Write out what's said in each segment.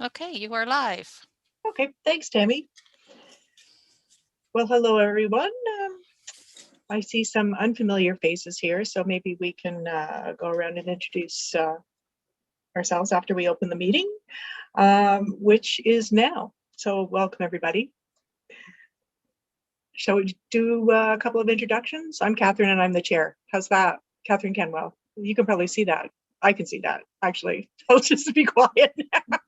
Okay, you are live. Okay, thanks, Tammy. Well, hello, everyone. I see some unfamiliar faces here, so maybe we can go around and introduce ourselves after we open the meeting, which is now. So welcome, everybody. Shall we do a couple of introductions? I'm Catherine and I'm the chair. How's that? Catherine Kenwell. You can probably see that. I can see that, actually. I'll just be quiet now.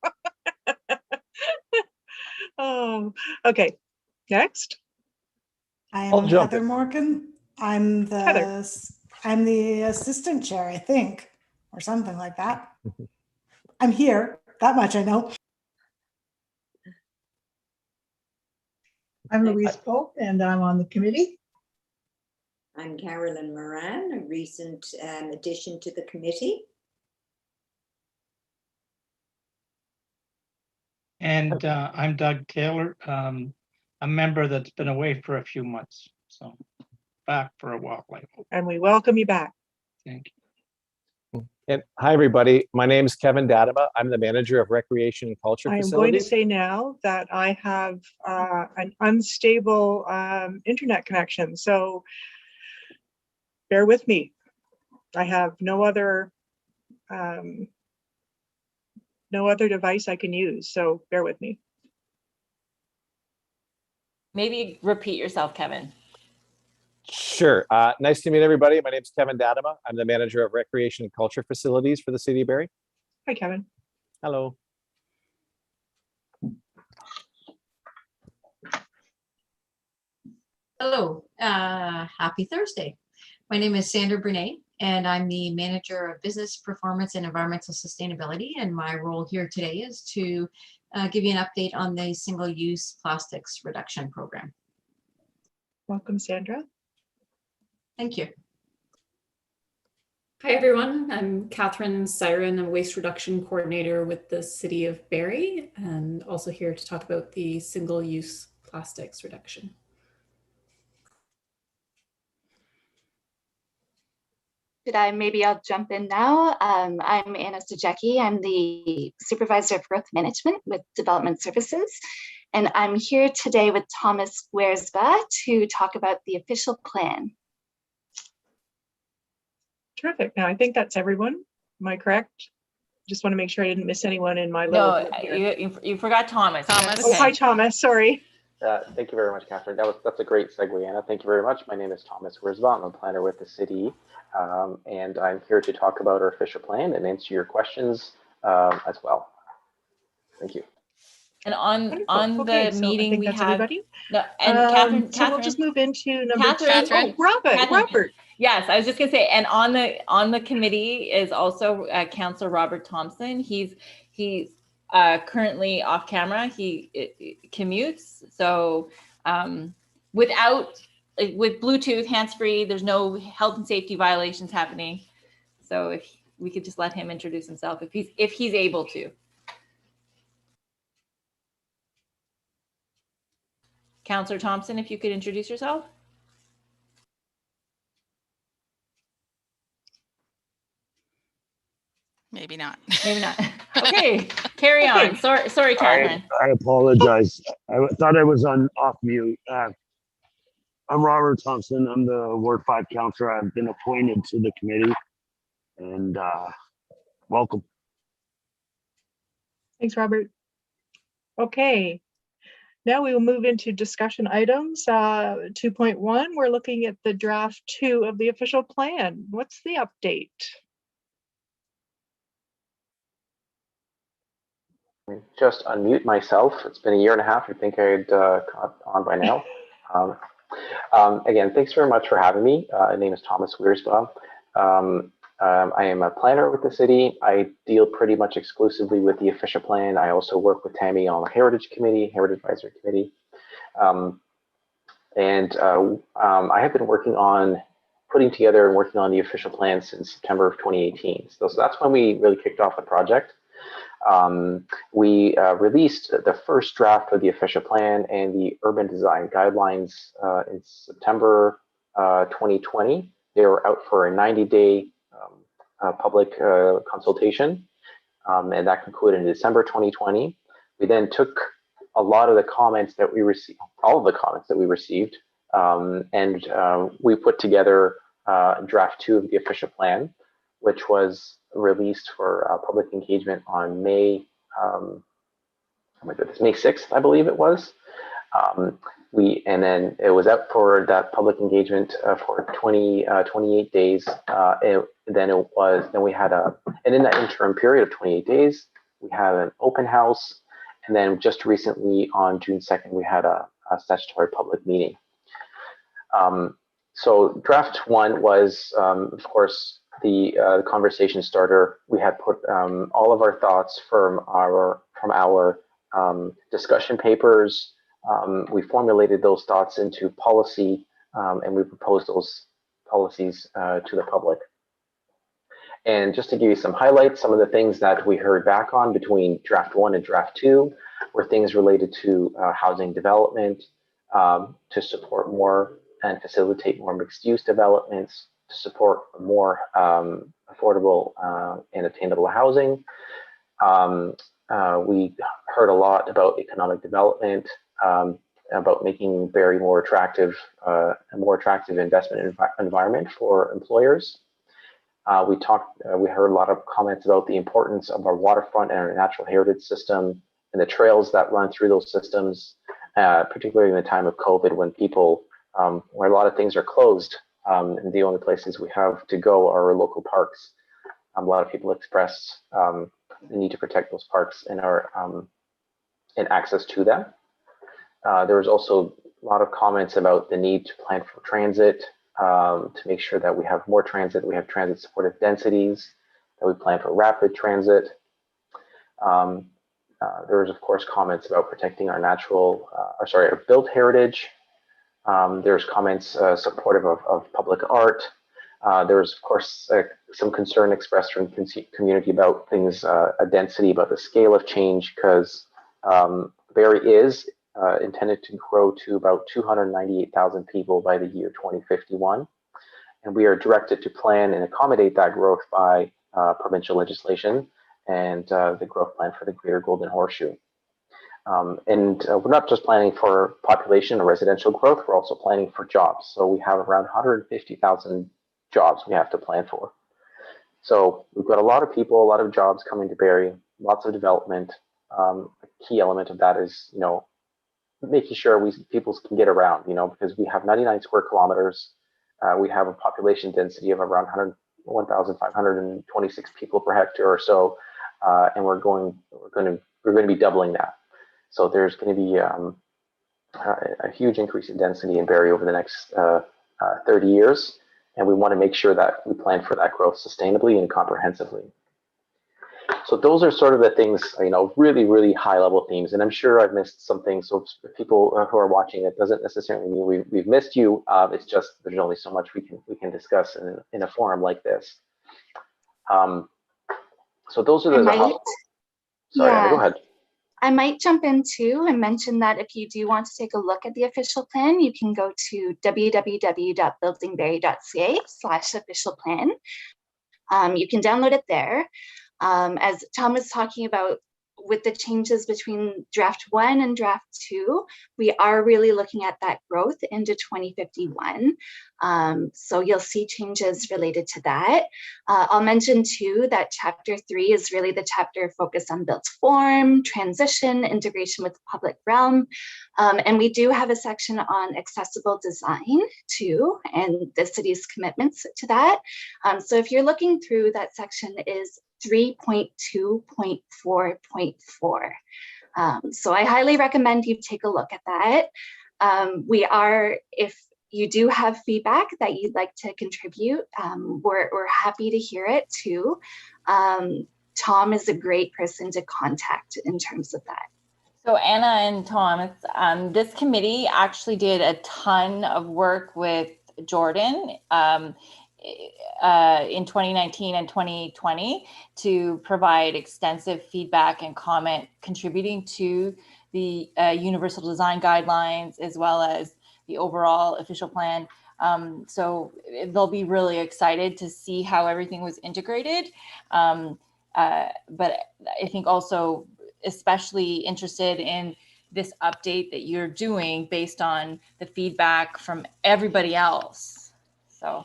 Oh, okay. Next. I'm Heather Morgan. I'm Heather. the assistant chair, I think, or something like that. I'm here. That much I know. I'm Louise Pope, and I'm on the committee. I'm Carolyn Moran, a recent addition to the committee. And I'm Doug Taylor, a member that's been away for a few months, so back for a while, I hope. And we welcome you back. Thank you. And hi, everybody. My name is Kevin Dadema. I'm the manager of Recreation and Culture I am Facilities. going to say now that I have an unstable internet connection, so bear with me. I have no other device I can use, so bear with me. Maybe repeat yourself, Kevin. Sure. Nice to meet everybody. My name is Kevin Dadema. I'm the manager of Recreation and Culture Facilities for the City of Barrie. Hi, Kevin. Hello. Hello, happy Thursday. My name is Sandra Brunet, and I'm the Manager of Business Performance and Environmental Sustainability. And my role here today is to give you an update on the single-use plastics reduction program. Welcome, Sandra. Thank you. Hi, everyone. I'm Catherine Siren, a waste reduction coordinator with the City of Barrie, and also here to talk about the single-use plastics reduction. Maybe I'll jump in now. I'm Anna Stajecki. I'm the Supervisor of Growth Management with Development Services. And I'm here today with Thomas Weersba to talk about the official plan. Terrific. Now, I think that's everyone. Am I correct? Just want to make sure I didn't miss anyone in my little No, you forgot Thomas. Thomas. Oh, hi, Thomas. Sorry. Thank you very much, Catherine. That's a great segue, Anna. Thank you very much. My name is Thomas Weersba. I'm a planner with the city, and I'm here to talk about our official plan and answer your questions as well. Thank you. And on Okay, the so meeting we have everybody. No, and So we'll just move into number Catherine. two. Oh, Robert. Yes, I was just gonna say, and on the committee is also Councillor Robert Thompson. He's currently off camera. He commutes, so with Bluetooth hands-free, there's no health and safety violations happening. So if we could just let him introduce himself if he's able to. Councillor Thompson, if you could introduce yourself. Maybe not. Maybe not. Okay, carry on. Sorry, Catherine. I apologize. I thought I was off mute. I'm Robert Thompson. I'm the Ward 5 councillor. I've been appointed to the committee, and welcome. Thanks, Robert. Okay. Now we will move into discussion items. 2.1, we're looking at the draft 2 of the official plan. What's the update? Just unmute myself. It's been a year and a half. I think I'd caught on by now. Again, thanks very much for having me. My name is Thomas Weersba. I am a planner with the city. I deal pretty much exclusively with the official plan. I also work with Tammy on the Heritage Committee, Heritage Advisory Committee. I have been working on putting together and working on the official plan since September of 2018. So that's when we really kicked off the project. We released the first draft of the official plan and the urban design guidelines in September 2020. They were out for a 90-day public consultation. and that concluded in December 2020. We then took a lot of the comments that we received, all of the comments that we received, and we put together draft 2 of the official plan, which was released for public engagement on May 6th, I believe it was. And then it was out for that public engagement for 28 days. And then we had and in that interim period of 28 days, we had an open house. And then just recently on June 2nd, we had a statutory public meeting. So draft 1 was, of course, the conversation starter. We had put all of our thoughts from our discussion papers. We formulated those thoughts into policy, and we proposed those policies to the public. And just to give you some highlights, some of the things that we heard back on between draft 1 and draft 2 were things related to housing development, to support more and facilitate more mixed-use developments, to support more affordable and attainable housing. We heard a lot about economic development, about making Barrie a more attractive investment environment for employers. We heard a lot of comments about the importance of our waterfront and our natural heritage system and the trails that run through those systems, particularly in the time of COVID when people, where a lot of things are closed, and the only places we have to go are our local parks. A lot of people expressed the need to protect those parks and and access to them. There was also a lot of comments about the need to plan for transit, to make sure that we have more transit, we have transit supportive densities, that we plan for rapid transit. There was, of course, comments about protecting our our built heritage. There's comments supportive of public art. There was, of course, some concern expressed from the community about things, density, about the scale of change, because Barrie is intended to grow to about 298,000 people by the year 2051. And we are directed to plan and accommodate that growth by provincial legislation and the growth plan for the Greater Golden Horseshoe. And we're not just planning for population or residential growth, we're also planning for jobs. So we have around 150,000 jobs we have to plan for. So we've got a lot of people, a lot of jobs coming to Barrie, lots of development. A key element of that is, making sure people can get around, because we have 99 square kilometers. We have a population density of around 1,526 people per hectare or so, and we're going to be doubling that. So there's going to be a huge increase in density in Barrie over the next 30 years, and we want to make sure that we plan for that growth sustainably and comprehensively. So those are sort of the things, really, really high level themes, and I'm sure I've missed some things. So people who are watching, it doesn't necessarily mean we've missed you. It's just there's only so much we can discuss in a forum like this. So those are the. Sorry, Anna, go ahead. I might jump in too and mention that if you do want to take a look at the official plan, you can go to www.buildingbarrie.ca/official plan. You can download it there. As Tom was talking about, with the changes between draft 1 and draft 2, we are really looking at that growth into 2051. So you'll see changes related to that. I'll mention too that chapter 3 is really the chapter focused on built form, transition, integration with the public realm. And we do have a section on accessible design too, and the city's commitments to that. So if you're looking through, that section is 3.2.4.4. So I highly recommend you take a look at that. If you do have feedback that you'd like to contribute, we're happy to hear it too. Tom is a great person to contact in terms of that. So Anna and Tom, this committee actually did a ton of work with Jordan in 2019 and 2020 to provide extensive feedback and comment, contributing to the universal design guidelines as well as the overall official plan. So they'll be really excited to see how everything was integrated. But I think also especially interested in this update that you're doing based on the feedback from everybody else. So.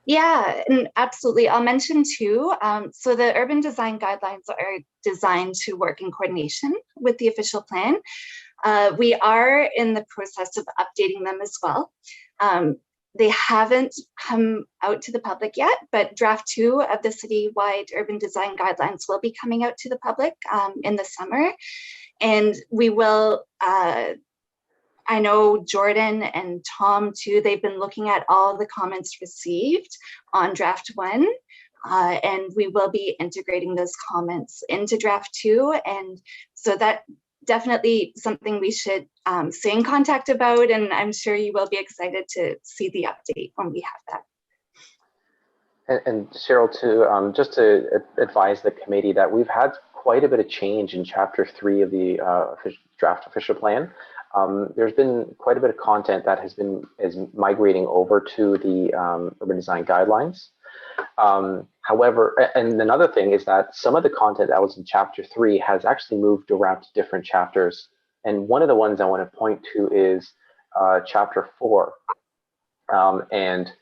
Yeah, and absolutely. I'll mention too. So the urban design guidelines are designed to work in coordination with the official plan. We are in the process of updating them as well. They haven't come out to the public yet, but draft 2 of the citywide urban design guidelines will be coming out to the public in the summer. And we will, I know Jordan and Tom too, they've been looking at all the comments received on draft 1. And we will be integrating those comments into draft 2. And so that definitely something we should stay in contact about. And I'm sure you will be excited to see the update when we have that. And Cheryl, to just to advise the committee that we've had quite a bit of change in Chapter 3 of the draft official plan. There's been quite a bit of content that is migrating over to the urban design guidelines. However, and another thing is that some of the content that was in Chapter 3 has actually moved around to different chapters. And one of the ones I want to point to is Chapter 4. And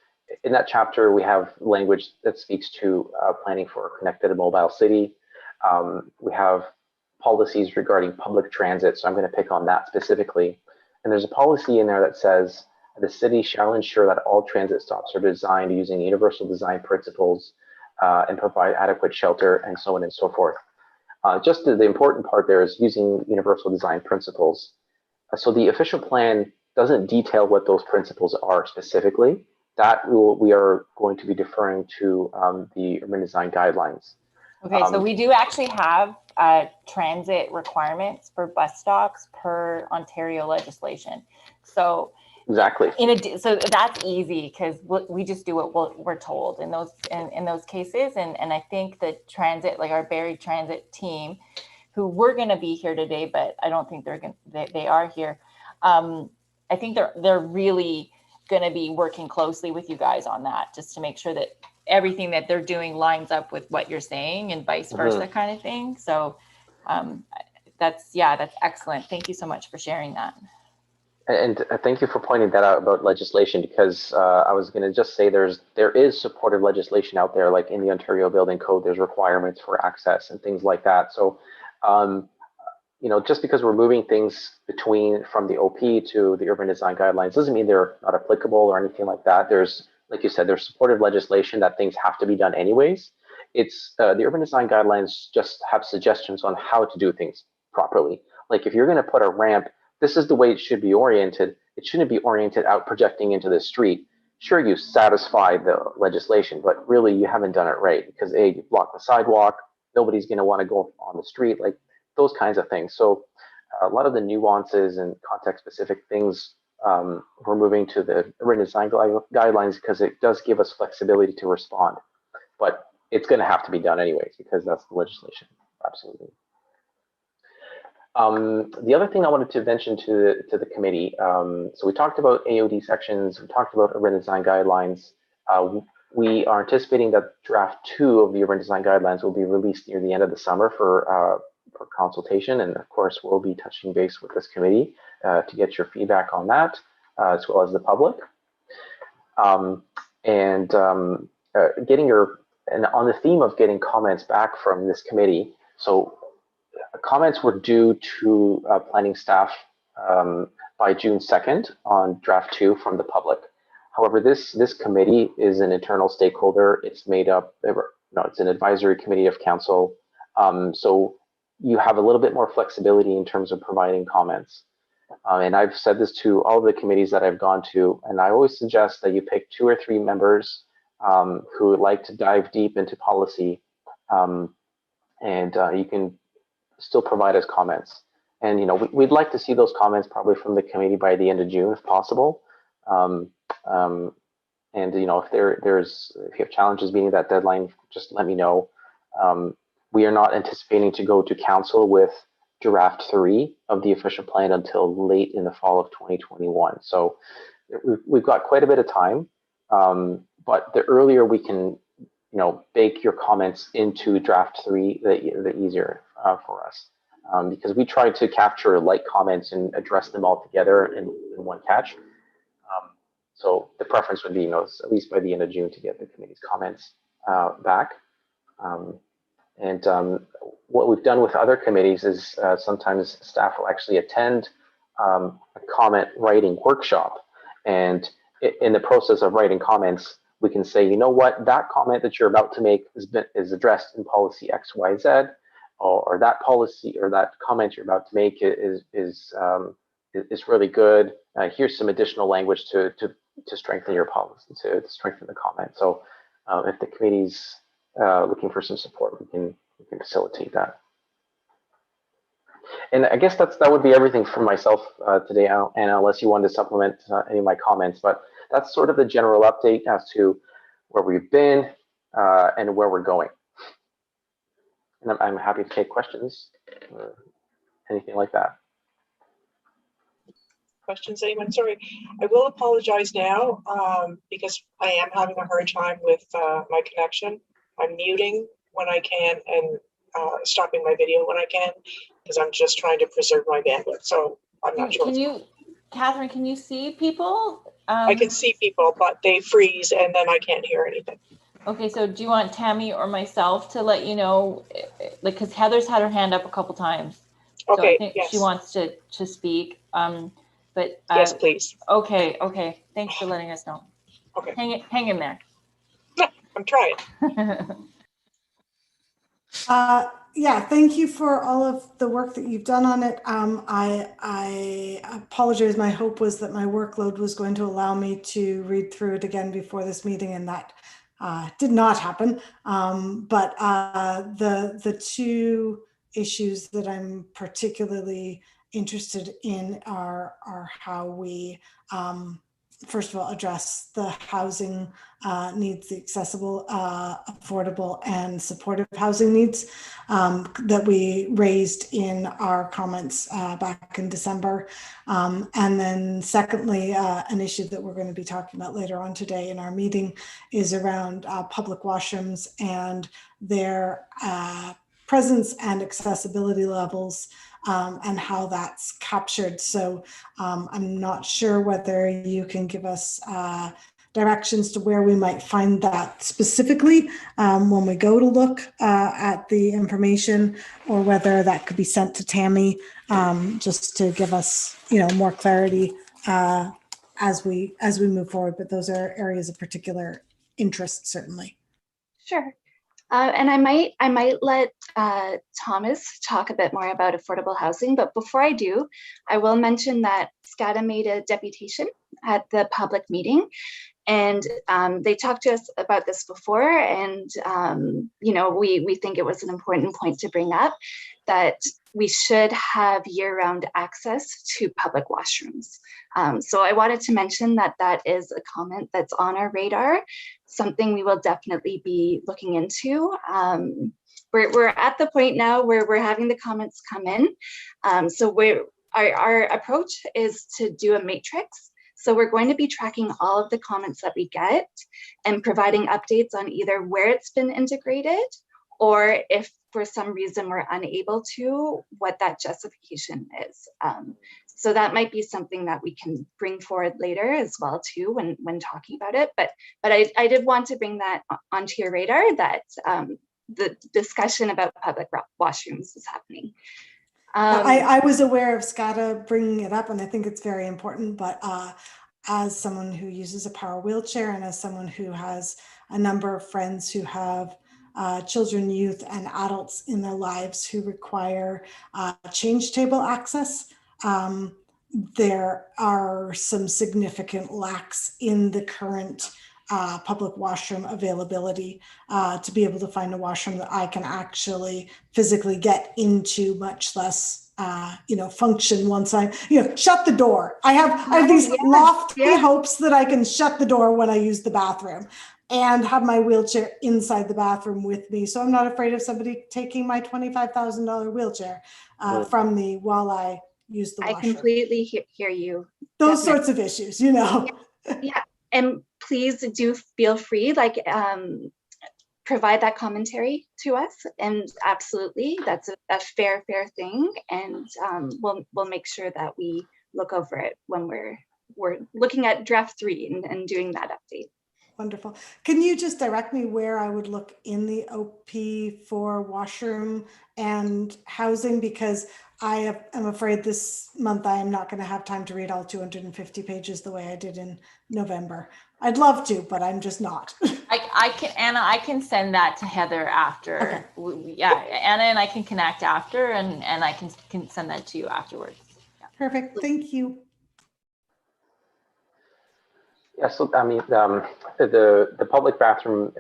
in that chapter, we have language that speaks to planning for a connected and mobile city. We have policies regarding public transit, so I'm going to pick on that specifically. And there's a policy in there that says the city shall ensure that all transit stops are designed using universal design principles and provide adequate shelter and so on and so forth. Just the important part there is using universal design principles. So the official plan doesn't detail what those principles are specifically. That we are going to be deferring to the urban design guidelines. Okay, so we do actually have transit requirements for bus stops per Ontario legislation. So exactly. So that's easy because we just do what we're told in those cases. And I think the transit, like our Barrie Transit team, who we're going to be here today, but I don't think they are here. I think they're really going to be working closely with you guys on that, just to make sure that everything that they're doing lines up with what you're saying and vice versa kind of thing. So that's excellent. Thank you so much for sharing that. And thank you for pointing that out about legislation, because I was going to just say there is supportive legislation out there, like in the Ontario Building Code, there's requirements for access and things like that. So, you know, just because we're moving things from the OP to the urban design guidelines doesn't mean they're not applicable or anything like that. There's, like you said, there's supportive legislation that things have to be done anyways. It's the urban design guidelines just have suggestions on how to do things properly. Like if you're going to put a ramp, this is the way it should be oriented. It shouldn't be oriented out projecting into the street. Sure, you satisfy the legislation, but really you haven't done it right, because A, you block the sidewalk, nobody's going to want to go on the street, like those kinds of things. So a lot of the nuances and context specific things we're moving to the urban design guidelines because it does give us flexibility to respond, but it's going to have to be done anyways because that's the legislation. Absolutely. The other thing I wanted to mention to the committee, so we talked about AOD sections, we talked about urban design guidelines. We are anticipating that draft 2 of the urban design guidelines will be released near the end of the summer for consultation, and of course we'll be touching base with this committee to get your feedback on that, as well as the public. And on the theme of getting comments back from this committee, so comments were due to planning staff by June 2nd on draft 2 from the public. However, this committee is an internal stakeholder. It's made up, it's an advisory committee of council. So you have a little bit more flexibility in terms of providing comments. And I've said this to all of the committees that I've gone to, and I always suggest that you pick 2 or 3 members who would like to dive deep into policy, and you can still provide us comments. And we'd like to see those comments probably from the committee by the end of June if possible. And if if you have challenges meeting that deadline, just let me know. We are not anticipating to go to council with draft 3 of the official plan until late in the fall of 2021. So we've got quite a bit of time, but the earlier we can bake your comments into draft 3, the easier for us. Because we try to capture like comments and address them all together in one catch. So the preference would be, at least by the end of June to get the committee's comments back. What we've done with other committees is sometimes staff will actually attend a comment writing workshop. And in the process of writing comments, we can say, you know what, that comment that you're about to make is addressed in policy X, Y, Z, or that policy or that comment you're about to make is really good. Here's some additional language to strengthen your policy, to strengthen the comment. So if the committee's looking for some support, we can facilitate that. And I guess that would be everything from myself today, Anna, unless you wanted to supplement any of my comments. But that's sort of the general update as to where we've been and where we're going. And I'm happy to take questions or anything like that. Questions, anyone? Sorry, I will apologize now because I am having a hard time with my connection. I'm muting when I can and stopping my video when I can, because I'm just trying to preserve my bandwidth. So I'm not sure. Catherine, can you see people? I can see people, but they freeze and then I can't hear anything. Okay, so do you want Tammy or myself to let you know, like, because Heather's had her hand up a couple times. Okay, so I think yes. she wants to speak. But yes, please. Okay. Thanks for letting us know. Okay. Hang in there. I'm trying. Yeah, thank you for all of the work that you've done on it. I apologize. My hope was that my workload was going to allow me to read through it again before this meeting, and that did not happen. But the two issues that I'm particularly interested in are how we first of all address the housing needs, the accessible, affordable, and supportive housing needs that we raised in our comments back in December. And then secondly, an issue that we're going to be talking about later on today in our meeting is around public washrooms and their presence and accessibility levels, and how that's captured. So I'm not sure whether you can give us directions to where we might find that specifically when we go to look at the information, or whether that could be sent to Tammy just to give us, more clarity as we move forward. But those are areas of particular interest, certainly. Sure. And I might let Thomas talk a bit more about affordable housing, but before I do, I will mention that SCADA made a deputation at the public meeting, and they talked to us about this before, and we think it was an important point to bring up, that we should have year-round access to public washrooms. So I wanted to mention that is a comment that's on our radar, something we will definitely be looking into. We're at the point now where we're having the comments come in. So our approach is to do a matrix. So we're going to be tracking all of the comments that we get and providing updates on either where it's been integrated, or if for some reason we're unable to, what that justification is. So that might be something that we can bring forward later as well too when talking about it. But I did want to bring that onto your radar, that the discussion about public washrooms is happening. I was aware of SCADA bringing it up, and I think it's very important, but as someone who uses a power wheelchair, and as someone who has a number of friends who have children, youth, and adults in their lives who require change table access, there are some significant lacks in the current public washroom availability to be able to find a washroom that I can actually physically get into, much less function once I shut the door. I have these lofty hopes that I can shut the door when I use the bathroom and have my wheelchair inside the bathroom with me, so I'm not afraid of somebody taking my $25,000 wheelchair from me while I use the washroom. I completely hear you. Those sorts of issues, Yeah, and please do feel free. Like provide that commentary to us, and absolutely, that's a fair thing, and we'll make sure that we look over it when we're looking at draft 3 and doing that update. Wonderful. Can you just direct me where I would look in the OP for washroom and housing? Because I am afraid this month I am not going to have time to read all 250 pages the way I did in November. I'd love to, but I'm just not. I can, Anna, I can send that to Heather after. Okay. Yeah, Anna and I can connect after, and I can send that to you afterwards. Yeah. Perfect. Thank you. Yeah, so I mean, the public bathroom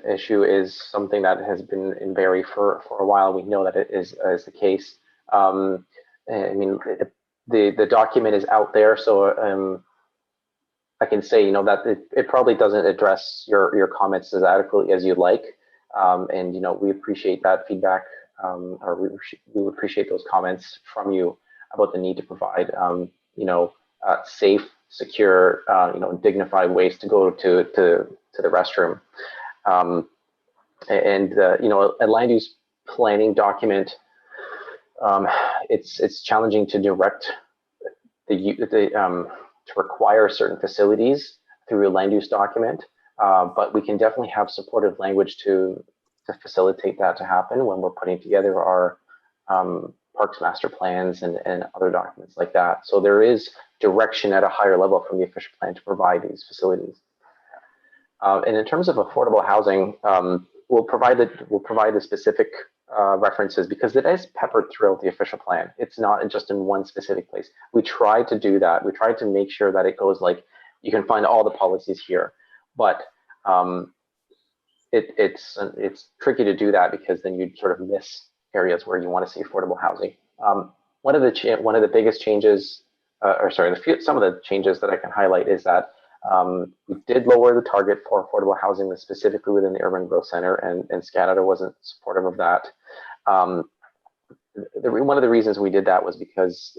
issue is something that has been in Barrie for a while. We know that it is the case. I mean, the document is out there, so I can say, you know, that it probably doesn't address your comments as adequately as you'd like, and you know, we appreciate that feedback, or we would appreciate those comments from you about the need to provide, you know, safe, secure, you know, dignified ways to go to the restroom. You know, a land use planning document, it's challenging to direct to require certain facilities through a land use document, but we can definitely have supportive language to facilitate that to happen when we're putting together our parks master plans and other documents like that. So there is direction at a higher level from the official plan to provide these facilities. And in terms of affordable housing, we'll provide the specific references, because it is peppered throughout the official plan. It's not just in one specific place. We try to do that. We try to make sure that it goes like, you can find all the policies here, but it's tricky to do that, because then you'd sort of miss areas where you want to see affordable housing. One of the biggest changes, some of the changes that I can highlight is that we did lower the target for affordable housing, specifically within the urban growth center, and Scanada wasn't supportive of that. One of the reasons we did that was because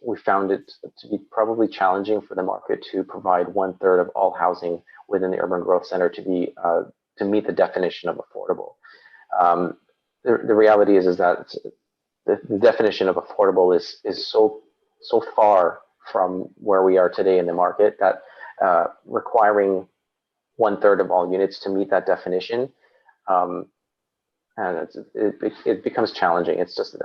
we found it to be probably challenging for the market to provide 1/3 of all housing within the urban growth center to meet the definition of affordable. The reality is that the definition of affordable is so far from where we are today in the market that requiring 1/3 of all units to meet that definition, and it becomes challenging. It's just,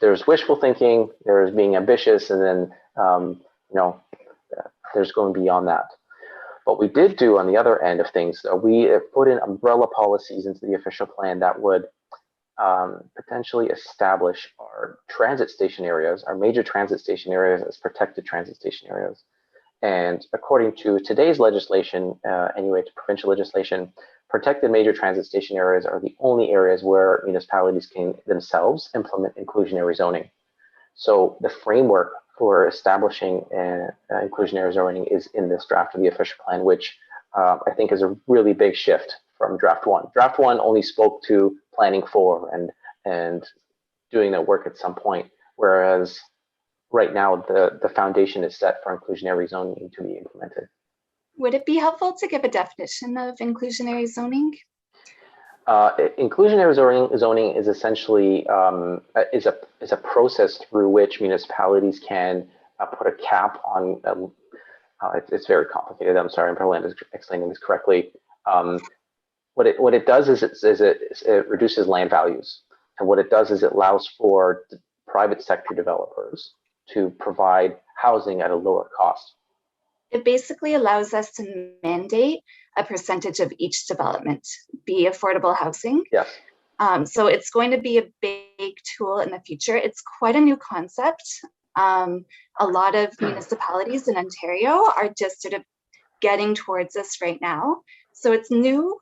there's wishful thinking, there's being ambitious, and then you know, there's going beyond that. What we did do on the other end of things, we put in umbrella policies into the official plan that would potentially establish our transit station areas, our major transit station areas, as protected transit station areas. And according to today's legislation, anyway, to provincial legislation, protected major transit station areas are the only areas where municipalities can themselves implement inclusionary zoning. So the framework for establishing inclusionary zoning is in this draft of the official plan, which I think is a really big shift from draft 1. Draft 1 only spoke to planning for and doing that work at some point, whereas right now the foundation is set for inclusionary zoning to be implemented. Would it be helpful to give a definition of inclusionary zoning? Inclusionary zoning is essentially is a process through which municipalities can put a cap on. It's very complicated. I'm sorry, I'm probably not explaining this correctly. What it does is it reduces land values, and what it does is it allows for private sector developers to provide housing at a lower cost. It basically allows us to mandate a percentage of each development be affordable housing. Yes. So it's going to be a big tool in the future. It's quite a new concept. A lot of municipalities in Ontario are just sort of getting towards this right now. So it's new.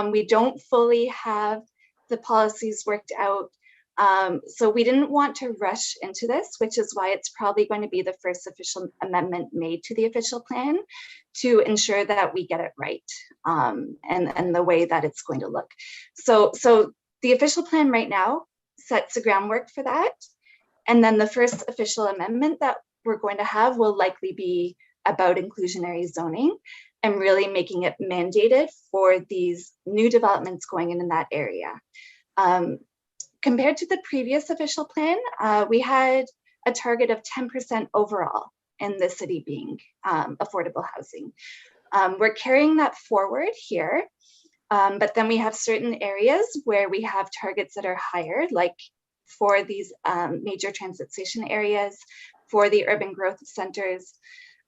We don't fully have the policies worked out. So we didn't want to rush into this, which is why it's probably going to be the first official amendment made to the official plan to ensure that we get it right, and the way that it's going to look. So the official plan right now sets the groundwork for that. And then the first official amendment that we're going to have will likely be about inclusionary zoning. and really making it mandated for these new developments going in that area. Compared to the previous official plan, we had a target of 10% overall in the city being affordable housing. We're carrying that forward here, but then we have certain areas where we have targets that are higher, like for these major transit station areas, for the urban growth centers.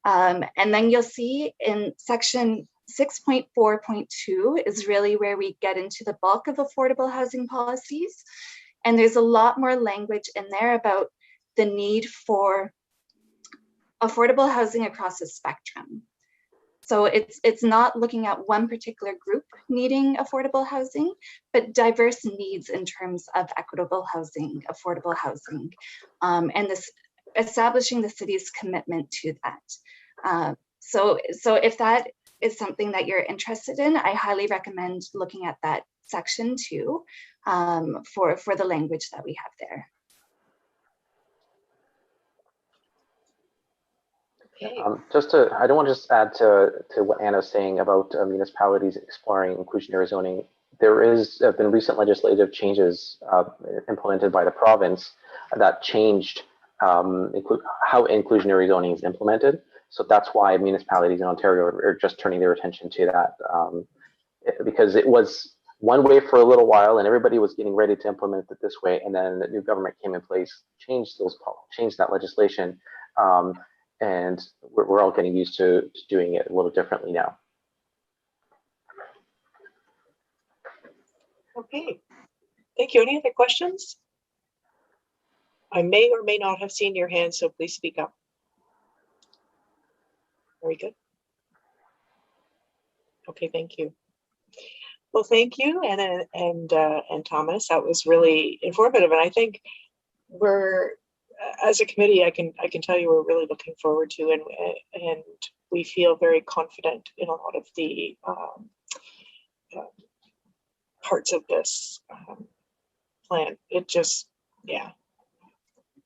And then you'll see in section 6.4.2 is really where we get into the bulk of affordable housing policies. And there's a lot more language in there about the need for affordable housing across the spectrum. So it's not looking at one particular group needing affordable housing, but diverse needs in terms of equitable housing, affordable housing, and this establishing the city's commitment to that. So if that is something that you're interested in, I highly recommend looking at that section too, for the language that we have there. I don't want to just add to what Anna's saying about municipalities exploring inclusionary zoning. There have been recent legislative changes implemented by the province that changed how inclusionary zoning is implemented. So that's why municipalities in Ontario are just turning their attention to that, because it was one way for a little while and everybody was getting ready to implement it this way, and then the new government came in place, changed that legislation. And we're all getting used to doing it a little differently now. Okay, thank you. Any other questions? I may or may not have seen your hand, so please speak up. Very good. Okay, thank you. Well, thank you, Anna and Thomas. That was really informative, and I think we're, as a committee, I can tell you we're really looking forward to, and we feel very confident in a lot of the parts of this plan. It just, yeah,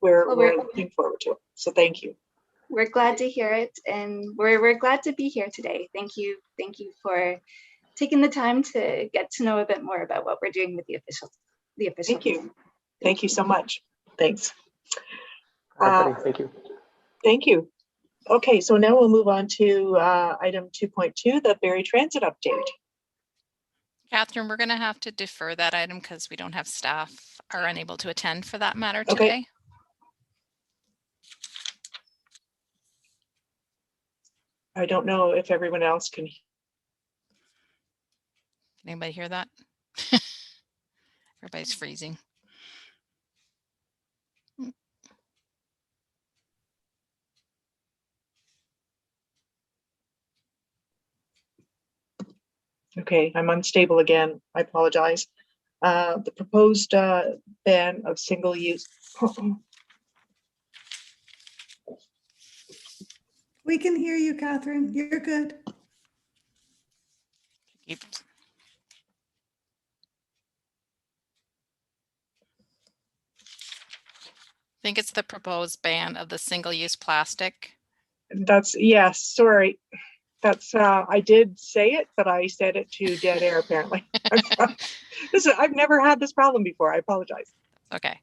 we're looking forward to it. So thank you. We're glad to hear it, and we're glad to be here today. Thank you for taking the time to get to know a bit more about what we're doing with the official. Thank you. Thank you so much. Thanks. Thank you. Thank you. Okay, so now we'll move on to item 2.2, the Barrie Transit update. Catherine, we're going to have to defer that item because we don't have staff are unable to attend for that matter today. I don't know if everyone else can. Anybody hear that? Everybody's freezing. Okay, I'm unstable again. I apologize. The proposed ban of single use. We can hear you, Catherine. You're good. Keep. I think it's the proposed ban of the single-use plastic. That's, yes, sorry. That's, I did say it, but I said it to dead air apparently. I've never had this problem before. I apologize. Okay.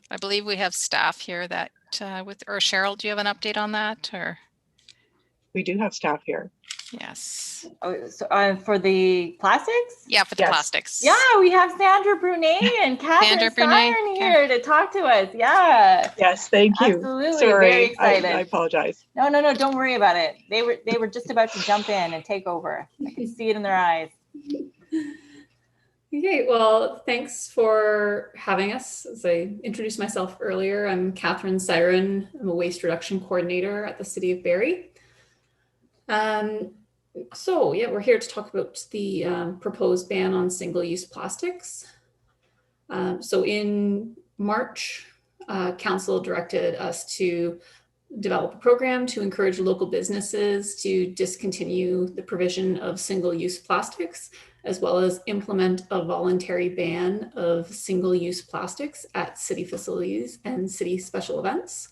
I believe we have staff here that or Cheryl, do you have an update on that, or? We do have staff here. Yes. Oh, so for the plastics? Yeah, for the plastics. Yeah, we have Sandra Brunet and Catherine Siren here to talk to us. Yeah. Yes, thank you. Absolutely. Sorry, Very excited. I apologize. No, don't worry about it. They were just about to jump in and take over. I can see it in their eyes. Okay, well, thanks for having us. As I introduced myself earlier, I'm Catherine Siren. I'm a waste reduction coordinator at the City of Barrie. So yeah, we're here to talk about the proposed ban on single-use plastics. So in March, Council directed us to develop a program to encourage local businesses to discontinue the provision of single-use plastics, as well as implement a voluntary ban of single-use plastics at city facilities and city special events.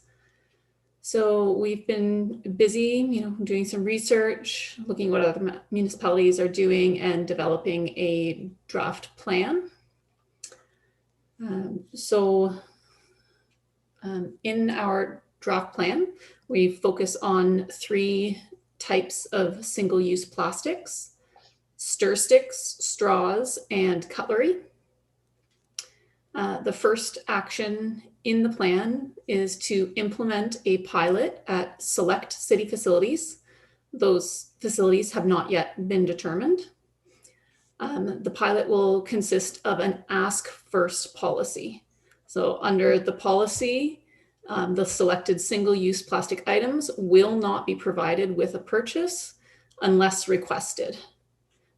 So we've been busy, doing some research, looking what other municipalities are doing and developing a draft plan. In our draft plan, we focus on 3 types of single-use plastics: stir sticks, straws, and cutlery. The first action in the plan is to implement a pilot at select city facilities. Those facilities have not yet been determined. The pilot will consist of an ask first policy. So under the policy, the selected single-use plastic items will not be provided with a purchase unless requested.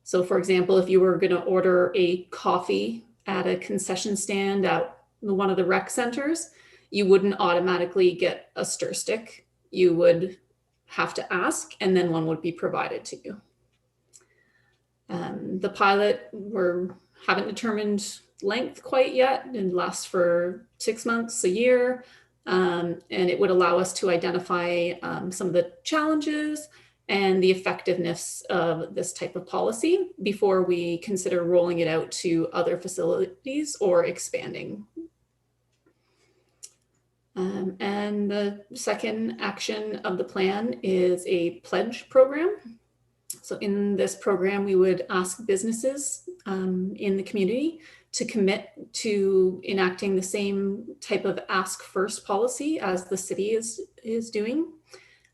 So for example, if you were going to order a coffee at a concession stand at one of the rec centers, you wouldn't automatically get a stir stick. You would have to ask, and then one would be provided to you. The pilot, we haven't determined length quite yet. It lasts for 6 months, a year, and it would allow us to identify some of the challenges and the effectiveness of this type of policy before we consider rolling it out to other facilities or expanding. And the second action of the plan is a pledge program. So in this program, we would ask businesses in the community to commit to enacting the same type of ask first policy as the city is doing.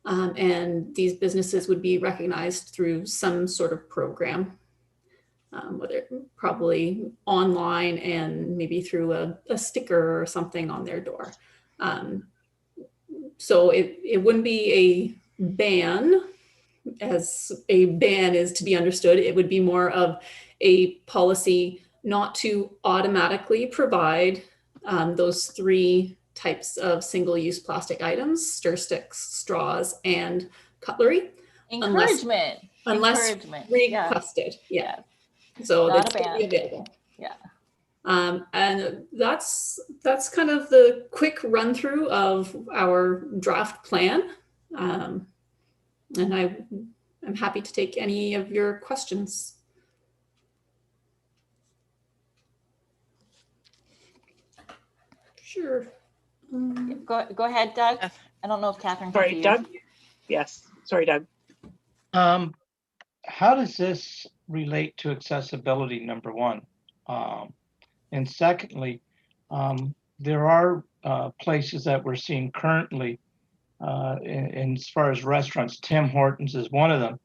And these businesses would be recognized through some sort of program, whether probably online and maybe through a sticker or something on their door. So it wouldn't be a ban, as a ban is to be understood. It would be more of a policy not to automatically provide those 3 types of single-use plastic items: stir sticks, straws, and cutlery. Encouragement. Unless requested. Yeah. So Not that's a ban. available. Yeah. And that's kind of the quick run through of our draft plan. And I'm happy to take any of your questions. Sure. Go ahead, Doug. I don't know if Catherine can see Sorry, you. Doug? Yes, sorry, Doug. How does this relate to accessibility, number one? And secondly, there are places that we're seeing currently in as far as restaurants. Tim Hortons is one of them,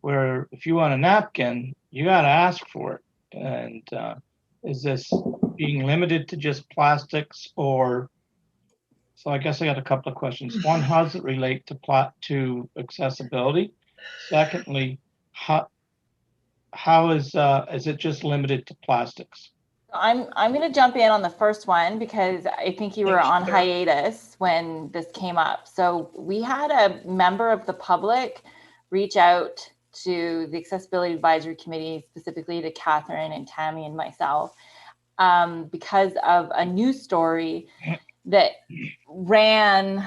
where if you want a napkin, you got to ask for it. And is this being limited to just plastics, or? So I guess I got a couple of questions. One, how does it relate to accessibility? Secondly, how is it just limited to plastics? I'm going to jump in on the first one because I think you were on hiatus when this came up. So we had a member of the public reach out to the Accessibility Advisory Committee, specifically to Catherine and Tammy and myself, because of a news story that ran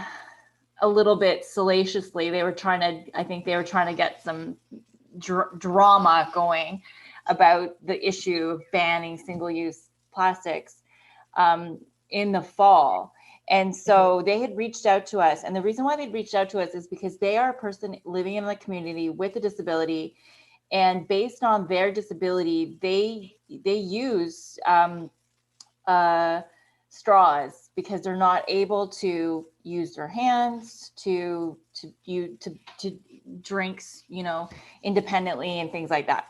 a little bit salaciously. I think they were trying to get some drama going about the issue of banning single-use plastics in the fall. And so they had reached out to us. And the reason why they'd reached out to us is because they are a person living in the community with a disability. And based on their disability, they use straws because they're not able to use their hands to drinks, independently and things like that.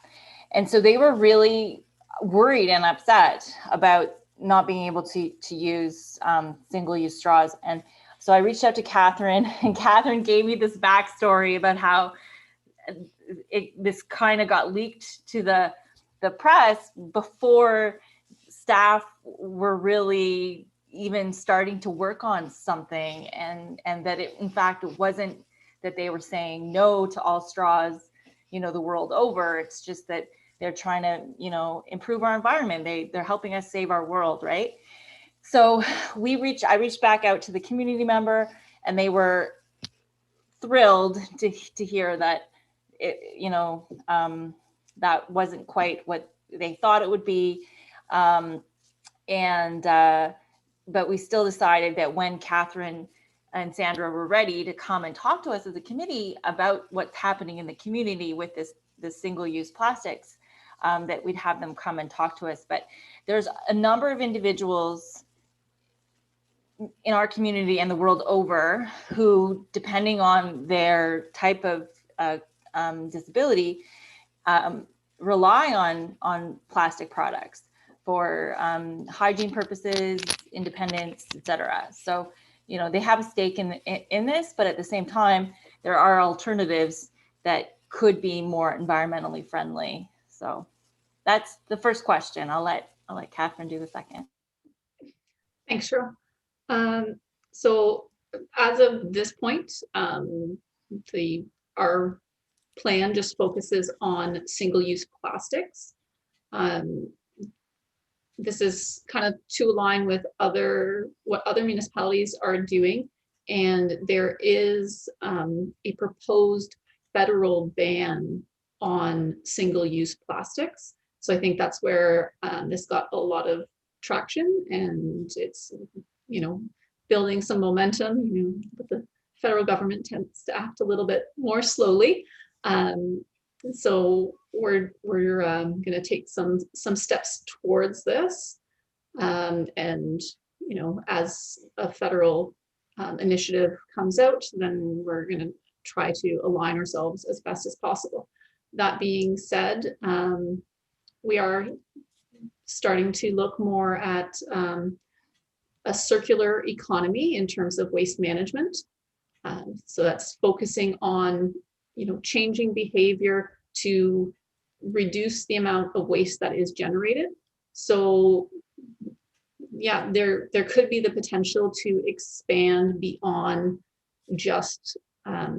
And so they were really worried and upset about not being able to use single-use straws. And so I reached out to Catherine, and Catherine gave me this backstory about how this kind of got leaked to the press before staff were really even starting to work on something, and that it, in fact, it wasn't that they were saying no to all straws, the world over. It's just that they're trying to, improve our environment. They're helping us save our world, right? So I reached back out to the community member, and they were thrilled to hear that that wasn't quite what they thought it would be. But we still decided that when Catherine and Sandra were ready to come and talk to us as a committee about what's happening in the community with this single-use plastics, that we'd have them come and talk to us. But there's a number of individuals in our community and the world over who, depending on their type of disability, rely on plastic products for hygiene purposes, independence, etc. So, they have a stake in this, but at the same time, there are alternatives that could be more environmentally friendly. So that's the first question. I'll let Catherine do the second. Thanks, Cheryl. So as of this point, our plan just focuses on single-use plastics. This is kind of to align with what other municipalities are doing. And there is a proposed federal ban on single-use plastics. So I think that's where this got a lot of traction, and it's, building some momentum, but the federal government tends to act a little bit more slowly. So we're going to take some steps towards this, and as a federal initiative comes out, then we're going to try to align ourselves as best as possible. That being said, we are starting to look more at a circular economy in terms of waste management. So that's focusing on changing behavior to reduce the amount of waste that is generated. So yeah, there could be the potential to expand beyond just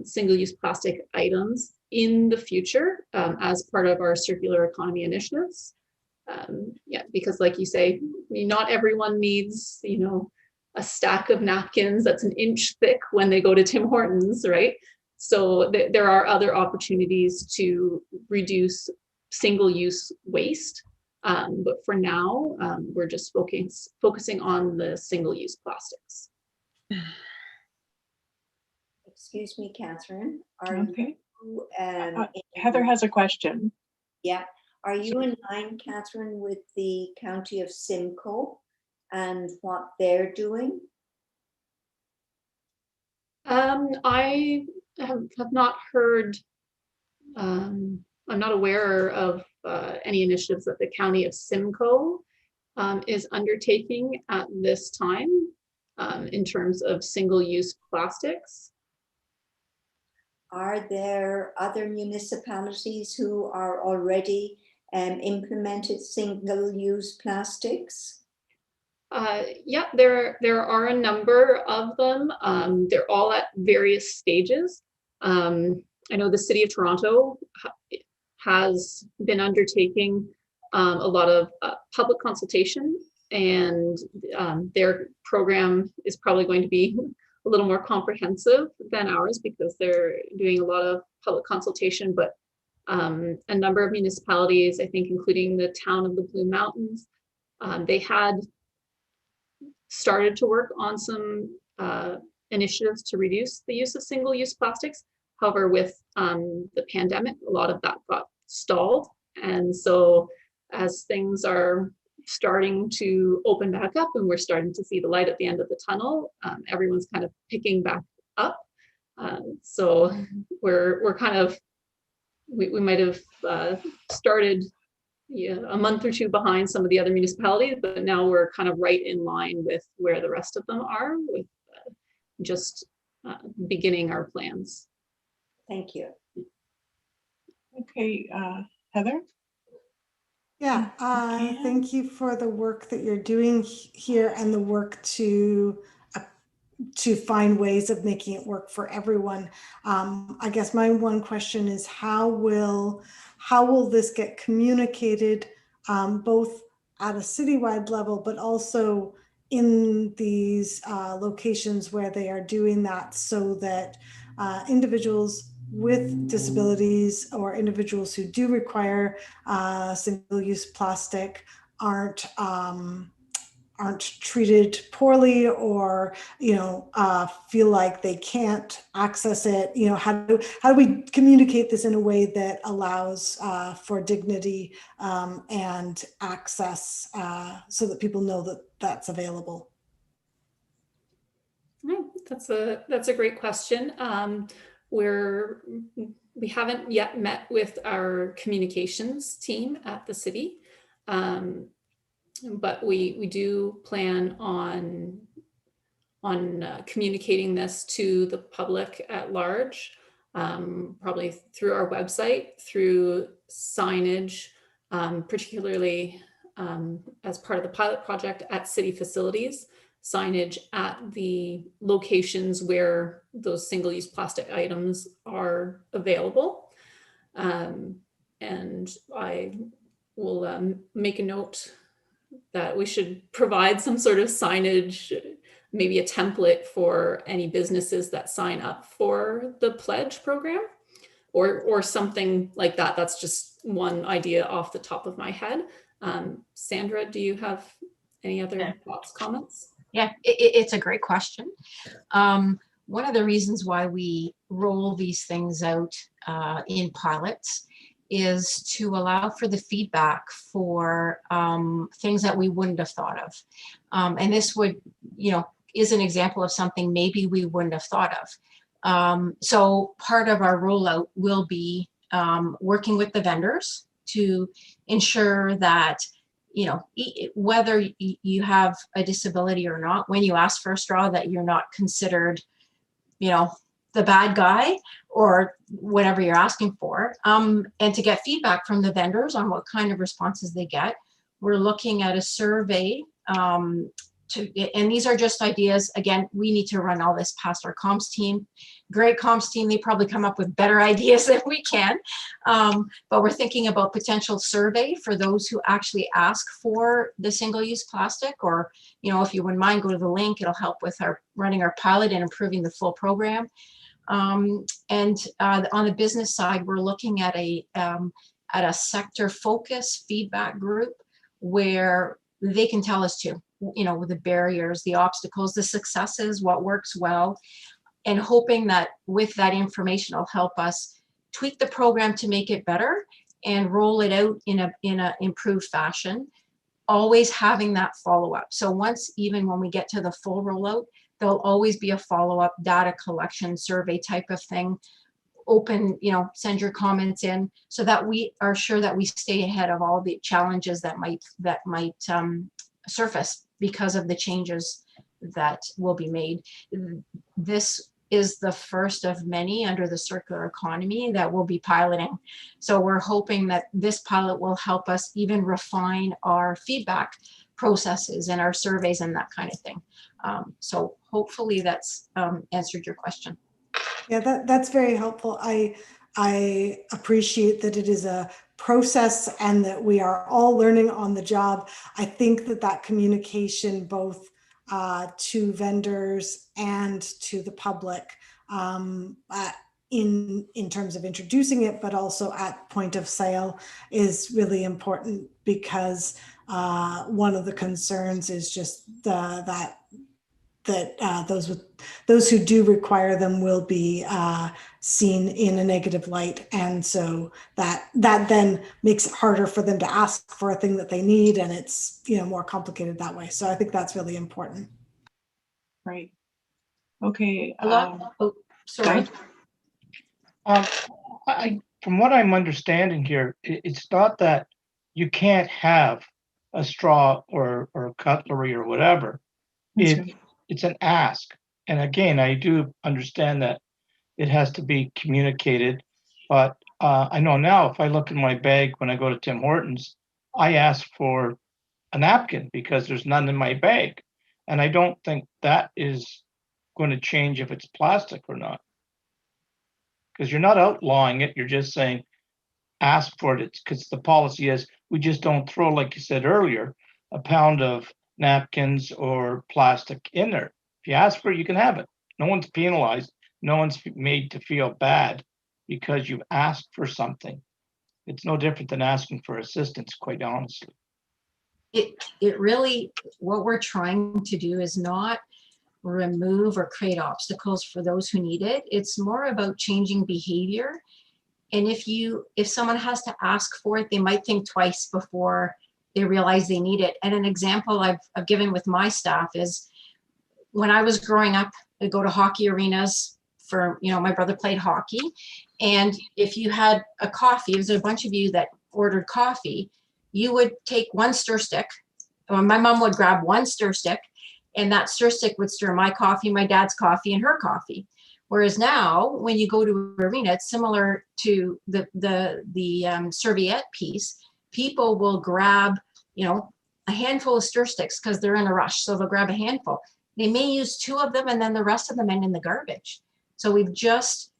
single-use plastic items in the future as part of our circular economy initiatives. Yeah, because like you say, not everyone needs, a stack of napkins that's an inch thick when they go to Tim Hortons, right? So there are other opportunities to reduce single-use waste. But for now, we're just focusing on the single-use plastics. Excuse me, Catherine. Okay. You, Heather has a question. Yeah. Are you in line, Catherine, with the County of Simcoe and what they're doing? I have not heard, I'm not aware of any initiatives that the County of Simcoe is undertaking at this time in terms of single-use plastics. Are there other municipalities who are already implemented single-use plastics? Yeah, there are a number of them. They're all at various stages. I know the City of Toronto has been undertaking a lot of public consultation, and their program is probably going to be a little more comprehensive than ours because they're doing a lot of public consultation, but a number of municipalities, I think including the town of the Blue Mountains, they had started to work on some initiatives to reduce the use of single-use plastics. However, with the pandemic, a lot of that got stalled. And so as things are starting to open back up and we're starting to see the light at the end of the tunnel, everyone's kind of picking back up. So we're kind of, we might have started a month or two behind some of the other municipalities, but now we're kind of right in line with where the rest of them are with just beginning our plans. Thank you. Okay, Heather? Yeah, thank you for the work that you're doing here and the work to find ways of making it work for everyone. I guess my one question is how will this get communicated both at a citywide level, but also in these locations where they are doing that, so that individuals with disabilities or individuals who do require single-use plastic aren't treated poorly, or feel like they can't access it. How do we communicate this in a way that allows for dignity and access, so that people know that that's available? That's a great question. We haven't yet met with our communications team at the city, but we do plan on communicating this to the public at large, probably through our website, through signage, particularly as part of the pilot project at city facilities, signage at the locations where those single-use plastic items are available. And I will make a note that we should provide some sort of signage, maybe a template for any businesses that sign up for the pledge program, or something like that. That's just one idea off the top of my head. Sandra, do you have any other thoughts, comments? Yeah, it's a great question. One of the reasons why we roll these things out in pilots is to allow for the feedback for things that we wouldn't have thought of. And this would, is an example of something maybe we wouldn't have thought of. So part of our rollout will be working with the vendors to ensure that, whether you have a disability or not, when you ask for a straw, that you're not considered, the bad guy or whatever you're asking for, and to get feedback from the vendors on what kind of responses they get. We're looking at a survey and these are just ideas. Again, we need to run all this past our comms team. Great comms team, they probably come up with better ideas than we can. But we're thinking about potential survey for those who actually ask for the single-use plastic, or, if you wouldn't mind, go to the link. It'll help with running our pilot and improving the full program. And on the business side, we're looking at a sector focus feedback group where they can tell us too, the barriers, the obstacles, the successes, what works well, and hoping that with that information will help us tweak the program to make it better and roll it out in a improved fashion, always having that follow-up. So even when we get to the full rollout, there'll always be a follow-up data collection survey type of thing. Open, send your comments in, so that we are sure that we stay ahead of all the challenges that might surface because of the changes that will be made. This is the first of many under the circular economy that we'll be piloting. So we're hoping that this pilot will help us even refine our feedback processes and our surveys and that kind of thing. So hopefully that's answered your question. Yeah, that's very helpful. I appreciate that it is a process and that we are all learning on the job. I think that communication both to vendors and to the public in terms of introducing it, but also at point of sale, is really important, because one of the concerns is just that those who do require them will be seen in a negative light, and so that then makes it harder for them to ask for a thing that they need, and it's more complicated that way. So I think that's really important. Right. Okay. Sorry. From what I'm understanding here, it's not that you can't have a straw or cutlery or whatever. It's an ask. And again, I do understand that it has to be communicated, but I know now if I look in my bag when I go to Tim Hortons, I ask for a napkin because there's none in my bag. And I don't think that is going to change if it's plastic or not. Because you're not outlawing it, you're just saying ask for it. Because the policy is we just don't throw, like you said earlier, a pound of napkins or plastic in there. If you ask for it, you can have it. No one's penalized No one's made to feel bad because you asked for something. It's no different than asking for assistance, quite honestly. It really, what we're trying to do is not remove or create obstacles for those who need it. It's more about changing behavior. And if someone has to ask for it, they might think twice before they realize they need it. And an example I've given with my staff is when I was growing up, I'd go to hockey arenas for, my brother played hockey. And if you had a coffee, there's a bunch of you that ordered coffee, you would take one stir stick. My mom would grab one stir stick, and that stir stick would stir my coffee, my dad's coffee, and her coffee. Whereas now, when you go to an arena, it's similar to the serviette piece. People will grab, a handful of stir sticks because they're in a rush, so they'll grab a handful. They may use 2 of them, and then the rest of them end in the garbage. So we've just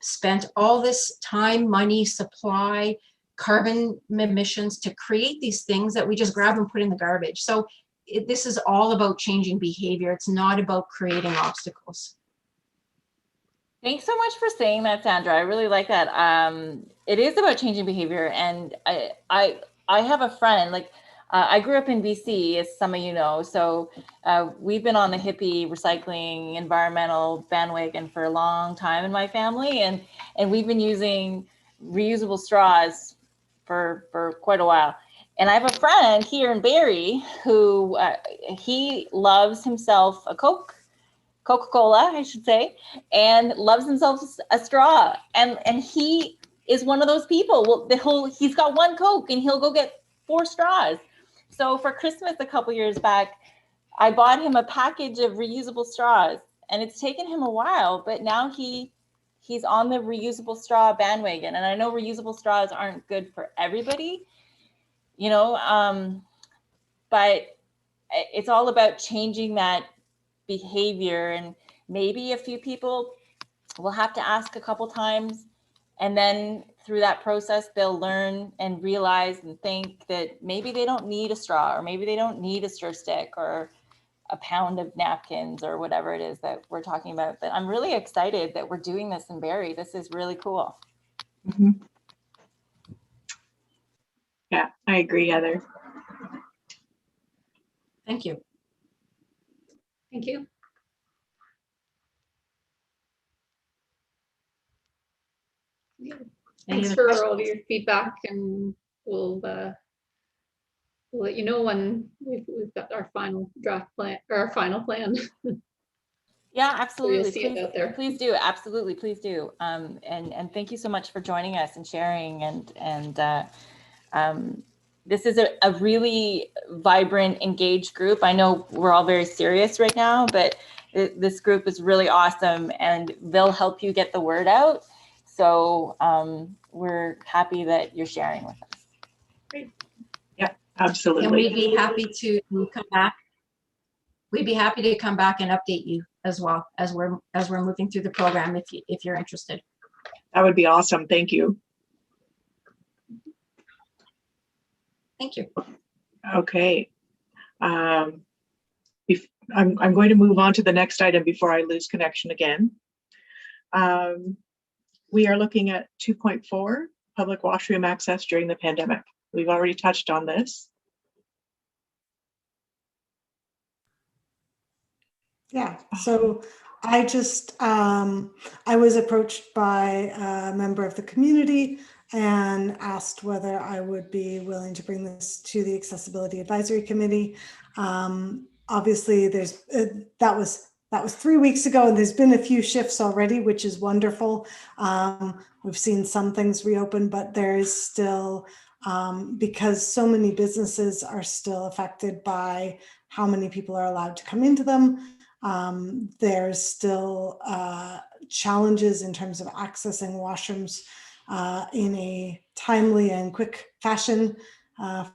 spent all this time, money, supply, carbon emissions to create these things that we just grab and put in the garbage. So this is all about changing behavior. It's not about creating obstacles. Thanks so much for saying that, Sandra. I really like that. It is about changing behavior. And I have a friend, I grew up in BC, as some of you know. So we've been on the hippie recycling environmental bandwagon for a long time in my family. And we've been using reusable straws for quite a while. And I have a friend here in Barrie who he loves himself a Coca-Cola, I should say, and loves himself a straw. And he is one of those people. Well, he's got 1 Coke and he'll go get 4 straws. So for Christmas a couple years back, I bought him a package of reusable straws, and it's taken him a while, but now he's on the reusable straw bandwagon. And I know reusable straws aren't good for everybody, but it's all about changing that behavior. And maybe a few people will have to ask a couple times, and then through that process, they'll learn and realize and think that maybe they don't need a straw, or maybe they don't need a stir stick or a pound of napkins or whatever it is that we're talking about. But I'm really excited that we're doing this in Barrie. This is really cool. Mm-hmm. Yeah, I agree, Heather. Thank you. Thank you. Yeah. Thanks for all of your feedback, and we'll let you know when we've got our final draft plan or our final plan. Yeah, absolutely. So you'll see it out there. Please do. Absolutely. Please do. And thank you so much for joining us and sharing. And this is a really vibrant, engaged group. I know we're all very serious right now, but this group is really awesome, and they'll help you get the word out. So we're happy that you're sharing with us. Great. Yeah, absolutely. And we'd be happy to come back. We'd be happy to come back and update you as well as we're moving through the program if you're interested. That would be awesome. Thank you. Thank you. Okay. I'm going to move on to the next item before I lose connection again. We are looking at 2.4, public washroom access during the pandemic. We've already touched on this. Yeah, so I just, I was approached by a member of the community and asked whether I would be willing to bring this to the Accessibility Advisory Committee. Obviously, that was 3 weeks ago, and there's been a few shifts already, which is wonderful. We've seen some things reopen, but there is still, because so many businesses are still affected by how many people are allowed to come into them. There's still challenges in terms of accessing washrooms in a timely and quick fashion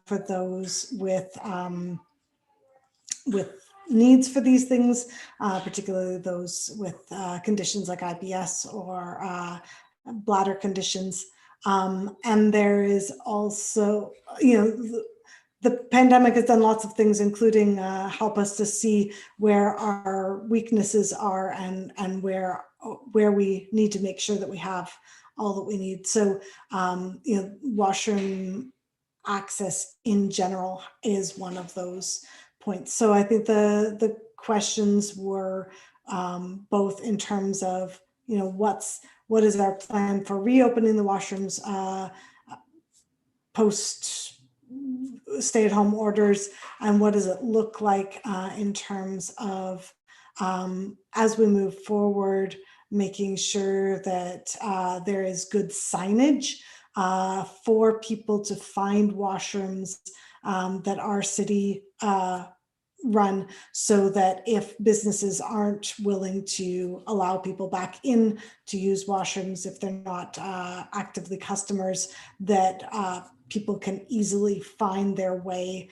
for those with needs for these things, particularly those with conditions like IBS or bladder conditions. And there is also, the pandemic has done lots of things, including help us to see where our weaknesses are and where where we need to make sure that we have all that we need. So, washroom access in general is one of those points. So I think the questions were both in terms of, what is our plan for reopening the washrooms post stay-at-home orders, and what does it look like in terms of as we move forward, making sure that there is good signage for people to find washrooms that are city run, so that if businesses aren't willing to allow people back in to use washrooms, if they're not actively customers, that people can easily find their way,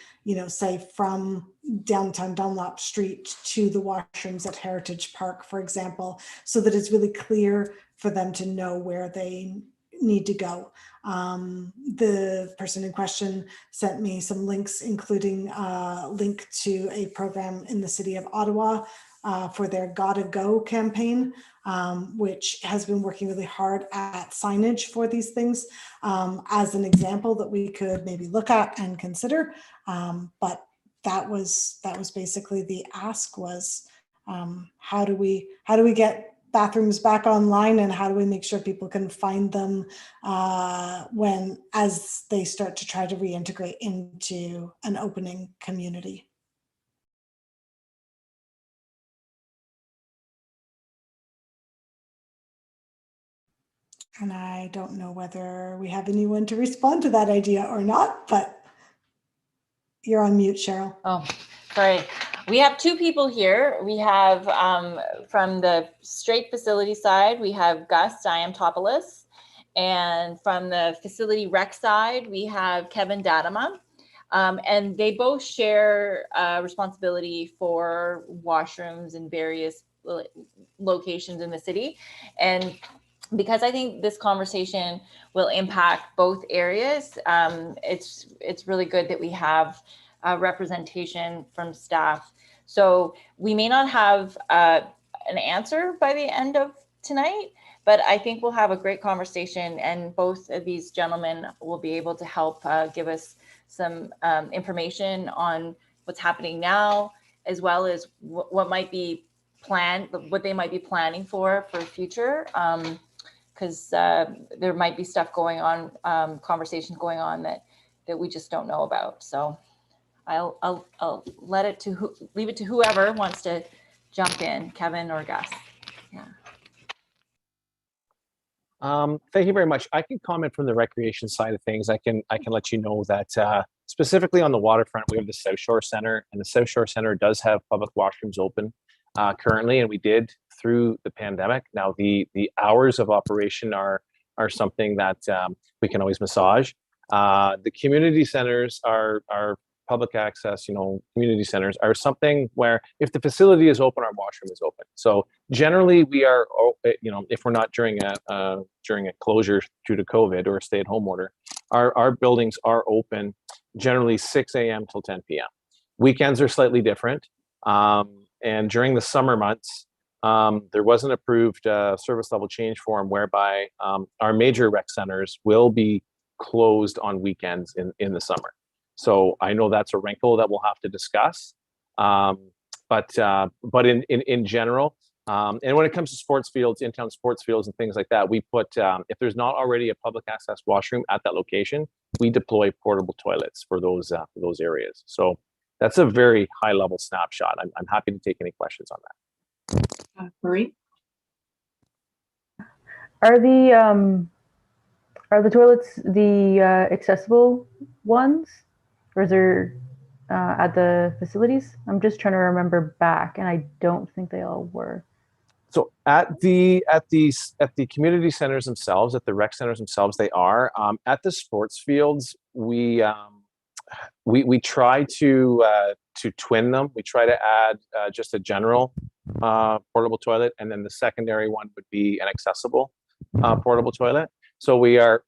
say from downtown Dunlop Street to the washrooms at Heritage Park, for example, so that it's really clear for them to know where they need to go. The person in question sent me some links, including a link to a program in the city of Ottawa for their Gotta Go campaign, which has been working really hard at signage for these things as an example that we could maybe look at and consider. But that was basically the ask was, how do we get bathrooms back online, and how do we make sure people can find them as they start to try to reintegrate into an opening community. And I don't know whether we have anyone to respond to that idea or not, but you're on mute, Cheryl. Oh, sorry. We have two people here. We have from the straight facility side, we have Gus Diamtopoulos, and from the facility rec side, we have Kevin Dadama. And they both share responsibility for washrooms in various locations in the city. And because I think this conversation will impact both areas, it's really good that we have representation from staff. So we may not have an answer by the end of tonight, but I think we'll have a great conversation, and both of these gentlemen will be able to help give us some information on what's happening now, as well as what might be planned, what they might be planning for future. Because there might be stuff going on, conversations going on that we just don't know about. So I'll leave it to whoever wants to jump in, Kevin or Gus. Yeah. Thank you very much. I can comment from the recreation side of things. I can let you know that specifically on the waterfront, we have the South Shore Center, and the South Shore Center does have public washrooms open currently, and we did through the pandemic. Now the hours of operation are something that we can always massage. The community centers are public access, community centers are something where if the facility is open, our washroom is open. So generally we are, if we're not during a closure due to COVID or a stay-at-home order, our buildings are open generally 6 a.m. till 10 p.m. Weekends are slightly different. And during the summer months, there was an approved service level change form whereby our major rec centers will be closed on weekends in the summer. So I know that's a wrinkle that we'll have to discuss. But in general, and when it comes to sports fields, in-town sports fields and things like that, we put, if there's not already a public access washroom at that location, we deploy portable toilets for those areas. So that's a very high level snapshot. I'm happy to take any questions on that. Marie? Are the toilets the accessible ones, or is there at the facilities? I'm just trying to remember back, and I don't think they all were. So at the community centers themselves, at the rec centers themselves, they are. At the sports fields, we try to twin them. We try to add just a general portable toilet, and then the secondary one would be an accessible portable toilet. So we are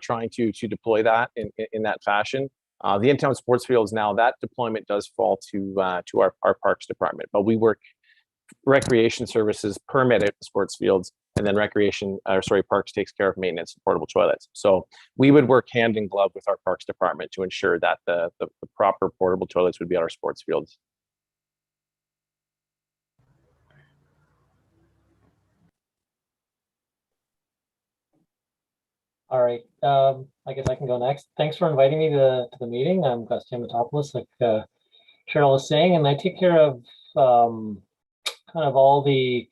trying to deploy that in that fashion. The in-town sports fields now, that deployment does fall to our parks department, but we work recreation services permit at the sports fields, and then parks takes care of maintenance and portable toilets. So we would work hand in glove with our parks department to ensure that the proper portable toilets would be at our sports fields. All right, I guess I can go next. Thanks for inviting me to the meeting. I'm Gus Diamatopoulos, like Cheryl was saying, and I take care of kind of all the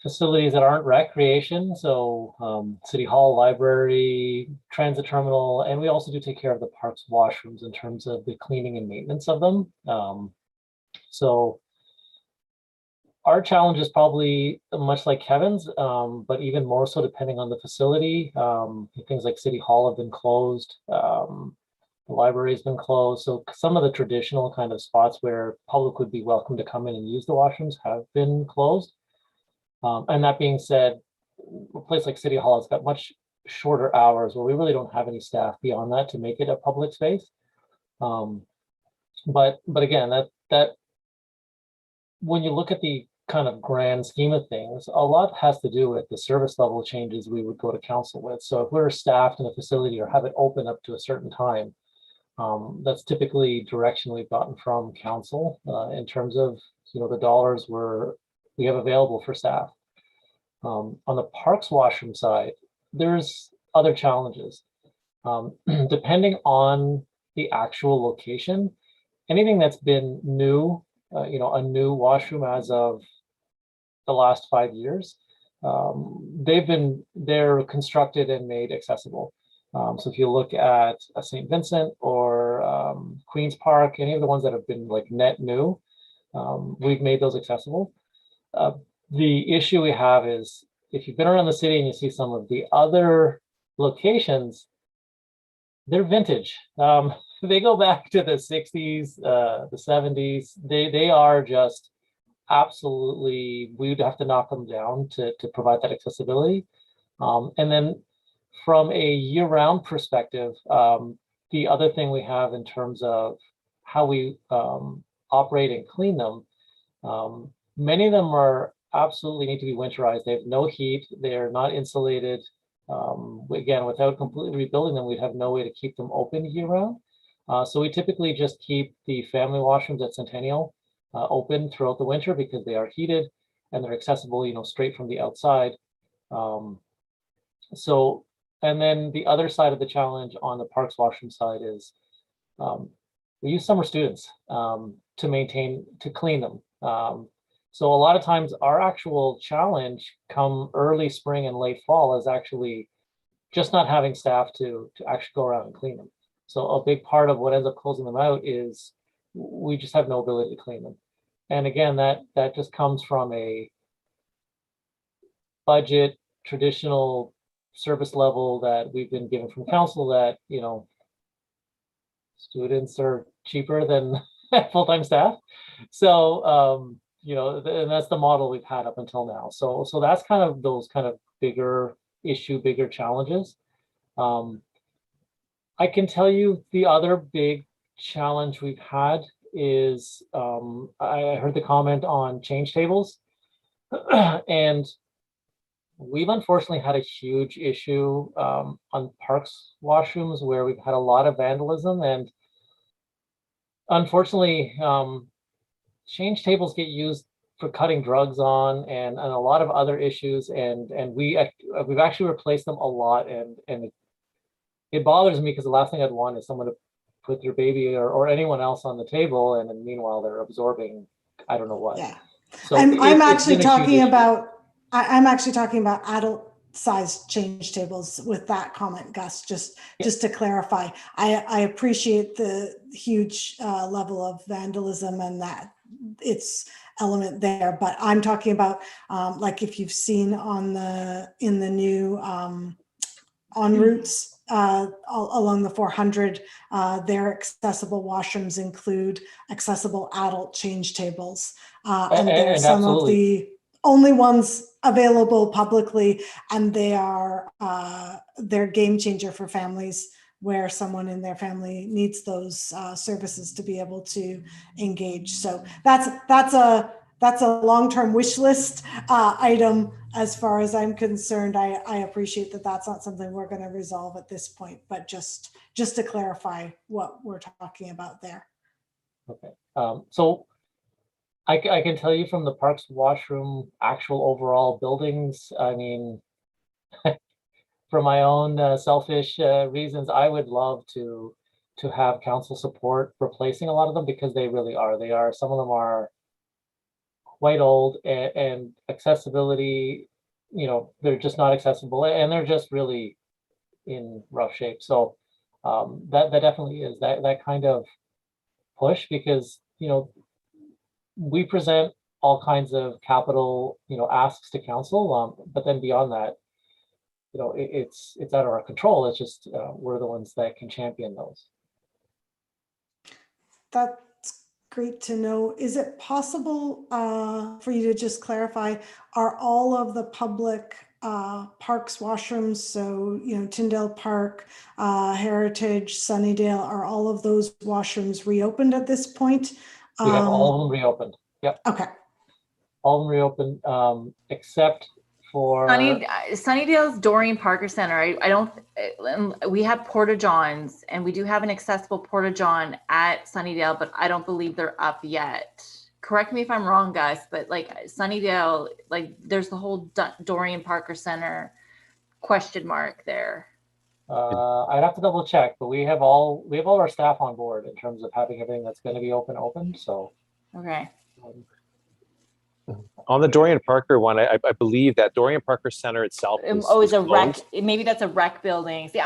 facilities that aren't recreation. So City Hall, library, transit terminal, and we also do take care of the parks washrooms in terms of the cleaning and maintenance of them. So our challenge is probably much like Kevin's, but even more so depending on the facility. Things like City Hall have been closed. The library has been closed. So some of the traditional kind of spots where public would be welcome to come in and use the washrooms have been closed. And that being said, a place like City Hall has got much shorter hours where we really don't have any staff beyond that to make it a public space. But again, that when you look at the kind of grand scheme of things, a lot has to do with the service level changes we would go to council with. So if we're staffed in a facility or have it open up to a certain time, that's typically direction we've gotten from council in terms of the dollars we have available for staff. On the parks washroom side, there's other challenges. Depending on the actual location, anything that's been new, a new washroom as of the last 5 years, they're constructed and made accessible. So if you look at St. Vincent or Queen's Park, any of the ones that have been like net new, we've made those accessible. The issue we have is if you've been around the city and you see some of the other locations, they're vintage. They go back to the 60s, the 70s. They are just absolutely, we'd have to knock them down to provide that accessibility. And then from a year-round perspective, the other thing we have in terms of how we operate and clean them, many of them are absolutely need to be winterized. They have no heat. They're not insulated. Again, without completely rebuilding them, we'd have no way to keep them open year-round. So we typically just keep the family washrooms at Centennial open throughout the winter because they are heated and they're accessible, straight from the outside. And then the other side of the challenge on the parks washroom side is we use summer students to clean them. So a lot of times our actual challenge come early spring and late fall is actually just not having staff to actually go around and clean them. So a big part of what ends up closing them out is we just have no ability to clean them. And again, that just comes from a budget, traditional service level that we've been given from council that, students are cheaper than full-time staff. So, and that's the model we've had up until now. So that's kind of those kind of bigger challenges. I can tell you the other big challenge we've had is I heard the comment on change tables, and we've unfortunately had a huge issue on parks washrooms where we've had a lot of vandalism, and unfortunately change tables get used for cutting drugs on and a lot of other issues, and we've actually replaced them a lot, and it bothers me because the last thing I'd want is someone to put their baby or anyone else on the table, and then meanwhile they're absorbing I don't know what. Yeah. So I'm actually talking about adult-sized change tables with that comment, Gus. Just to clarify, I appreciate the huge level of vandalism and that it's element there, but I'm talking about like if you've seen in the new en routes along the 400, their accessible washrooms include accessible adult change tables, and they're some absolutely. Of the only ones available publicly, and they're game changer for families where someone in their family needs those services to be able to engage. So that's that's a long-term wish list item as far as I'm concerned. I appreciate that that's not something we're going to resolve at this point, but just to clarify what we're talking about there. Okay. So I can tell you from the parks washroom actual overall buildings, I mean, for my own selfish reasons, I would love to have council support replacing a lot of them, because they really are. They are, some of them are quite old, and accessibility, you know, they're just not accessible, and they're just really in rough shape. So that definitely is that kind of push, because, you know, we present all kinds of capital, you know, asks to council, but then beyond that, you know, it's out of our control. It's just we're the ones that can champion those. That's great to know. Is it possible for you to just clarify, are all of the public parks washrooms, so, you know, Tyndale Park, Heritage, Sunnydale, are all of those washrooms reopened at this point? We have all of them reopened. Yep. Okay. All of them reopened, except for Sunnydale's Doreen Parker Center. I don't, we have Porta Johns, and we do have an accessible Porta John at Sunnydale, but I don't believe they're up yet. Correct me if I'm wrong, Gus, but like Sunnydale, like there's the whole Doreen Parker Center question mark there. I'd have to double check, but we have all our staff on board in terms of having everything that's going to be open. So okay. On the Dorian Parker one, I believe that Dorian Parker Center itself is a rec. closed. Maybe that's a rec building. See,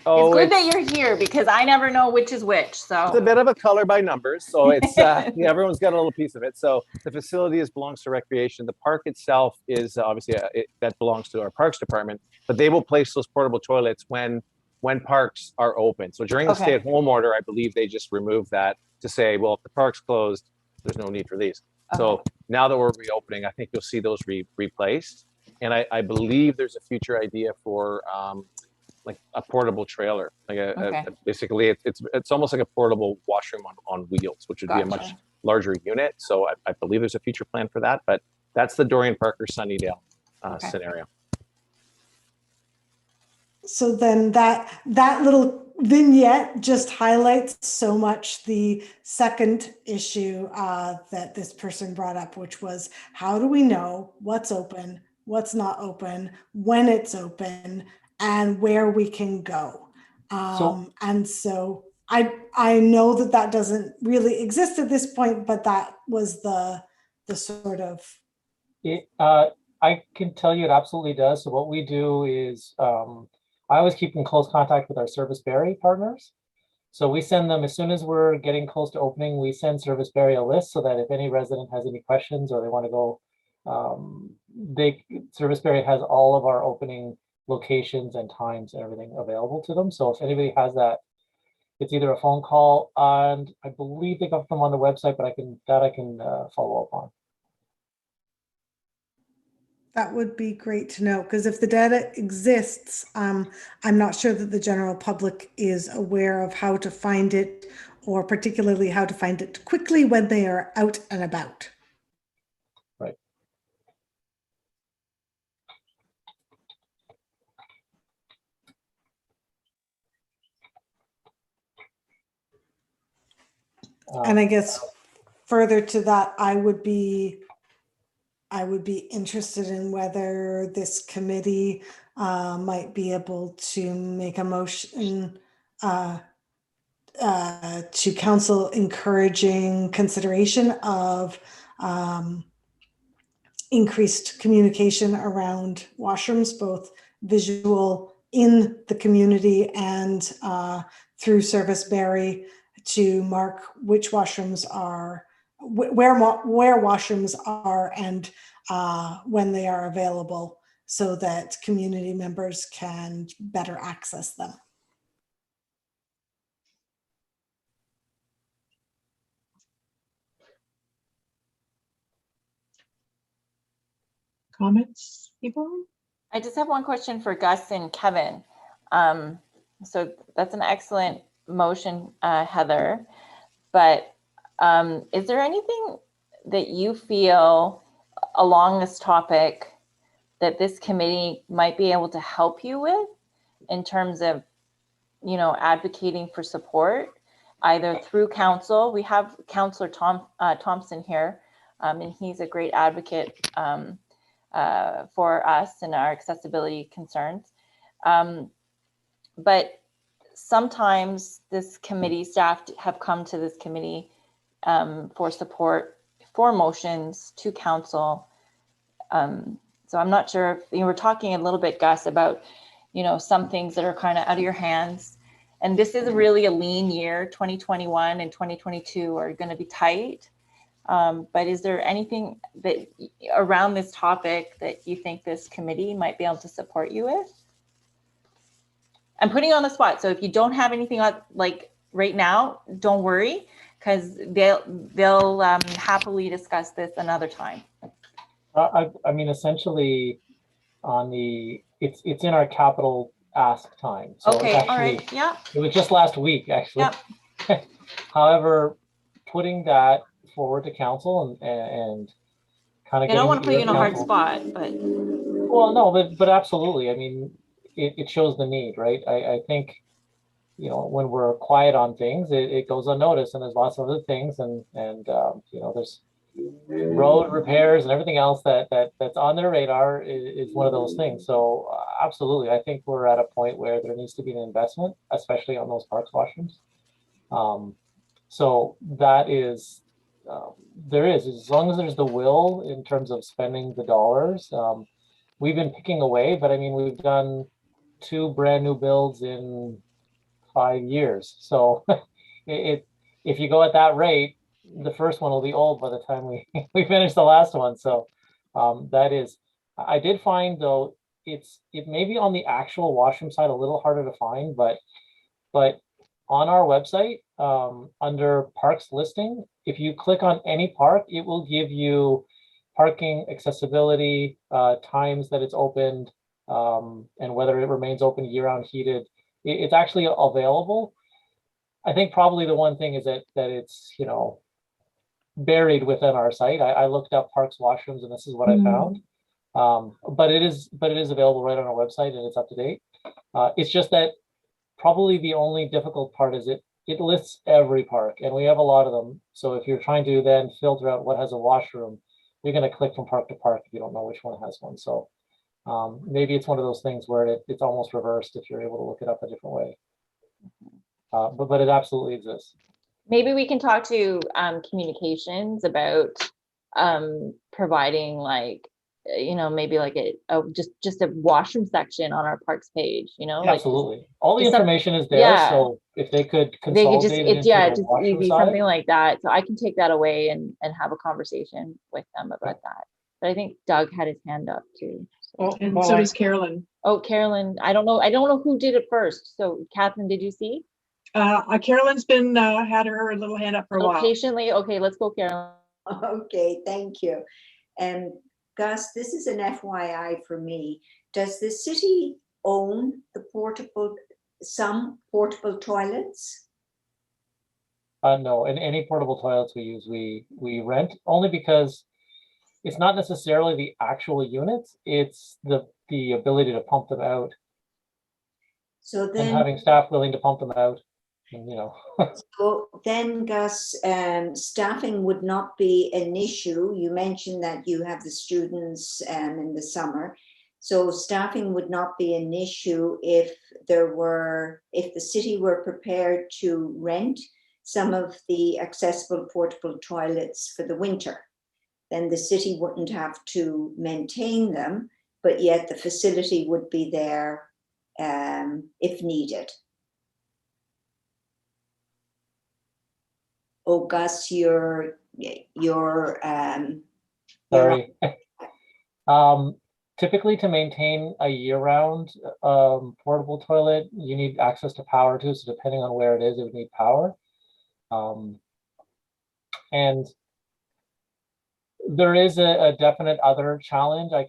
Oh, it's good that you're here, because I never know which is which. So it's a bit of a color by numbers. So it's yeah, everyone's got a little piece of it. So the facility belongs to recreation. The park itself is obviously that belongs to our parks department, but they will place those portable toilets when parks are open. So during the stay-at-home order, I believe they just removed that to say, well, if the park's closed, there's no need for these. So now that we're reopening, I think you'll see those replaced. And I believe there's a future idea for like a portable trailer, like basically it's almost like a portable washroom on wheels, which would be a much larger unit. So I believe there's a future plan for that, but that's the Dorian Parker Sunnydale scenario. So then that little vignette just highlights so much the second issue that this person brought up, which was, how do we know what's open, what's not open, when it's open, and where we can go? And so I know that doesn't really exist at this point, but that was the sort of. I can tell you it absolutely does. So what we do is I always keep in close contact with our Service Berry partners. So we send them, as soon as we're getting close to opening, we send Service Berry a list so that if any resident has any questions or they want to go, Service Berry has all of our opening locations and times and everything available to them. So if anybody has that, it's either a phone call, and I believe they got them on the website, but I can follow up on. That would be great to know, because if the data exists, I'm not sure that the general public is aware of how to find it, or particularly how to find it quickly when they are out and about. Right. And I guess further to that, I would be interested in whether this committee might be able to make a motion to council encouraging consideration of increased communication around washrooms, both visual in the community and through Service Berry, to mark which washrooms are, where washrooms are, and when they are available, so that community members can better access them. Comments, people? I just have one question for Gus and Kevin. So that's an excellent motion, Heather, but is there anything that you feel along this topic that this committee might be able to help you with in terms of, you know, advocating for support, either through council. We have Councillor Thompson here, and he's a great advocate for us and our accessibility concerns. But sometimes this committee staff have come to this committee for support for motions to council. So I'm not sure if you were talking a little bit, Gus, about, you know, some things that are kind of out of your hands. And this is really a lean year. 2021 and 2022 are going to be tight. But is there anything that around this topic that you think this committee might be able to support you with? I'm putting you on the spot. So if you don't have anything on, like right now, don't worry, because they'll happily discuss this another time. I mean, essentially, on the it's in our capital ask time. So okay, actually, all right, yeah. It was just last week, actually. Yeah. However, putting that forward to council and kind of. I don't want to put you in a hard spot, but. Well, no, but absolutely. I mean, it shows the need, right? I think, you know, when we're quiet on things, it goes unnoticed, and there's lots of other things, and you know, there's road repairs and everything else that's on their radar is one of those things. So absolutely, I think we're at a point where there needs to be an investment, especially on those parks washrooms. So that is, there is, as long as there's the will in terms of spending the dollars. We've been picking away, but I mean, we've done 2 brand new builds in 5 years. So if you go at that rate, the first one will be old by the time we finish the last one. So that is, I did find though, it may be on the actual washroom side a little harder to find, but on our website, under parks listing, if you click on any park, it will give you parking, accessibility, times that it's opened, and whether it remains open year-round heated. It's actually available. I think probably the one thing is that it's, you know, buried within our site. I looked up parks washrooms and this is what I found. But it is available right on our website and it's up to date. It's just that probably the only difficult part is it lists every park, and we have a lot of them. So if you're trying to then filter out what has a washroom, you're going to click from park to park if you don't know which one has one. So maybe it's one of those things where it's almost reversed if you're able to look it up a different way. But it absolutely exists. Maybe we can talk to communications about providing, like, you know, maybe like just a washroom section on our parks page, you know. Absolutely. Like, all the information is there. Yeah. So if they could they could just, consolidate just maybe something like that. So I can take that away and have a conversation with them about that. But I think Doug had his hand up too. So. And so does Carolyn. Oh, Carolyn, I don't know who did it first. So Catherine, did you see? Carolyn's been had her little hand up for a while. Patiently. Okay, let's go, Carolyn. Okay, thank you. And Gus, this is an FYI for me. Does the city own some portable toilets? No, and any portable toilets we use, we rent, only because it's not necessarily the actual units, it's the ability to pump them out. So then, and having staff willing to pump them out, and, you know. So then, Gus, staffing would not be an issue. You mentioned that you have the students in the summer. So staffing would not be an issue if the city were prepared to rent some of the accessible portable toilets for the winter. Then the city wouldn't have to maintain them, but yet the facility would be there if needed. Oh, Gus, you're sorry. Typically, to maintain a year-round portable toilet, you need access to power too. So depending on where it is, it would need power. And there is a definite other challenge. I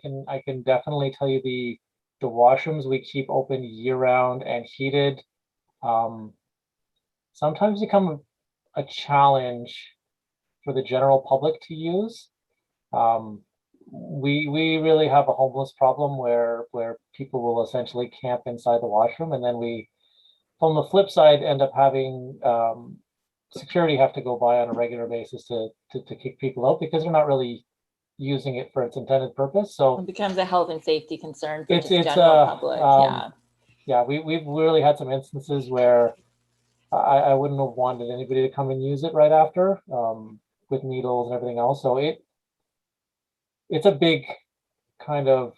can definitely tell you the washrooms we keep open year-round and heated sometimes become a challenge for the general public to use. We really have a homeless problem where people will essentially camp inside the washroom, and then we, from the flip side, end up having security have to go by on a regular basis to kick people out because they're not really using it for its intended purpose. So It becomes a health and safety concern for it's just general public. yeah, we've really had some instances where I wouldn't have wanted anybody to come and use it right after with needles and everything else. So it's a big kind of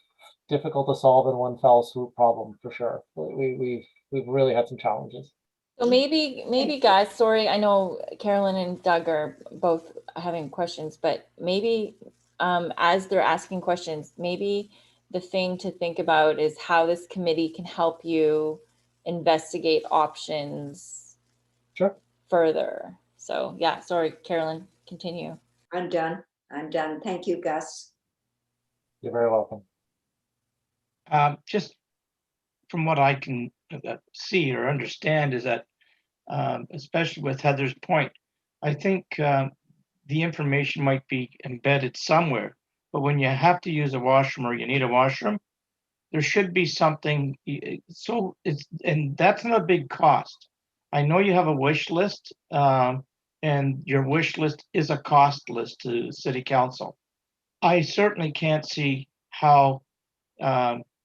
difficult to solve in one fell swoop problem for sure. We've really had some challenges. So maybe guys, sorry, I know Carolyn and Doug are both having questions, but maybe as they're asking questions, maybe the thing to think about is how this committee can help you investigate options further. So yeah, sorry, Carolyn, continue. I'm done. Thank you, Gus. You're very welcome. Just from what I can see or understand is that, especially with Heather's point, I think the information might be embedded somewhere, but when you have to use a washroom or you need a washroom, there should be something. So and that's not a big cost. I know you have a wish list, and your wish list is a cost list to City Council. I certainly can't see how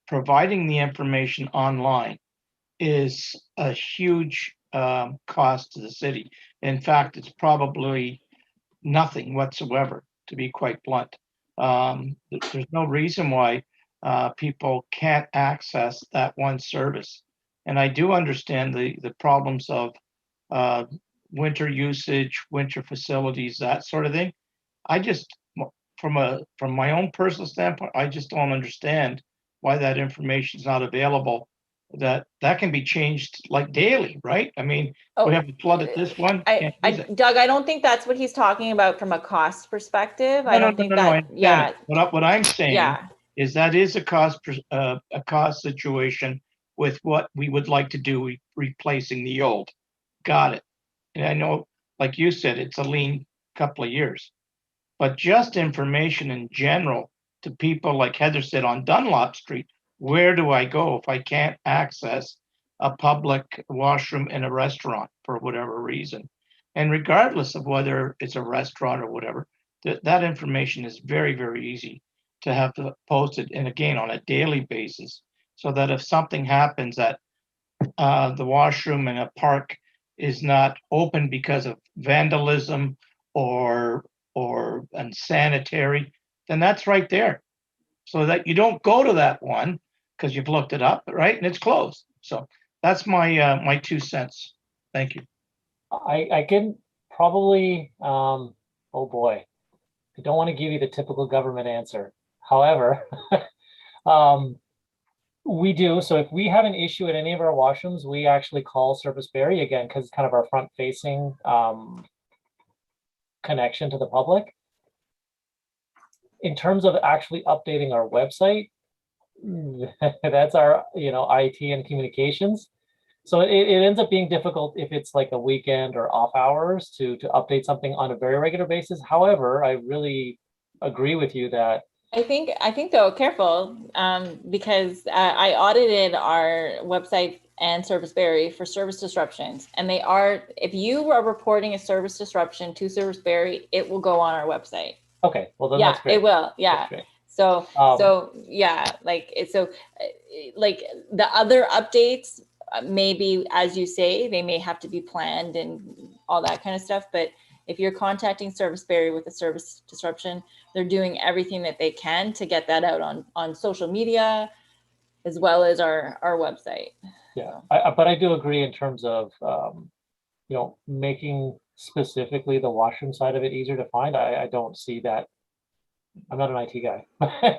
providing the information online is a huge cost to the city. In fact, it's probably nothing whatsoever, to be quite blunt. There's no reason why people can't access that one service. And I do understand the problems of winter usage, winter facilities, that sort of thing. I just, from my own personal standpoint, I just don't understand why that information is not available. That can be changed like daily, right? I mean, we have to flood at this one. Doug, I don't think that's what he's talking about from a cost perspective. I don't think that. Yeah. What I'm saying is that is a cost situation with what we would like to do, replacing the old. Got it. And I know, like you said, it's a lean couple of years, but just information in general to people, like Heather said, on Dunlop Street, where do I go if I can't access a public washroom in a restaurant for whatever reason? And regardless of whether it's a restaurant or whatever, that information is very, very easy to have to post it, and again, on a daily basis, so that if something happens at the washroom in a park is not open because of vandalism or unsanitary, then that's right there. So that you don't go to that one because you've looked it up, right? And it's closed. So that's my my 2 cents. Thank you. I can probably, oh boy, I don't want to give you the typical government answer. However, we do. So if we have an issue at any of our washrooms, we actually call Service Barrie, again, because it's kind of our front-facing connection to the public. In terms of actually updating our website, that's our IT and communications. So it ends up being difficult if it's like a weekend or off hours to update something on a very regular basis. However, I really agree with you that I think though, careful, because I audited our website and Service Barrie for service disruptions, and they are, if you are reporting a service disruption to Service Barrie, it will go on our website. Okay, well then yeah, that's great. it will. Yeah. So yeah, like like the other updates, maybe as you say, they may have to be planned and all that kind of stuff. But if you're contacting Service Barrie with a service disruption, they're doing everything that they can to get that out on social media, as well as our website. Yeah, but I do agree in terms of making specifically the washroom side of it easier to find. I don't see that. I'm not an IT guy,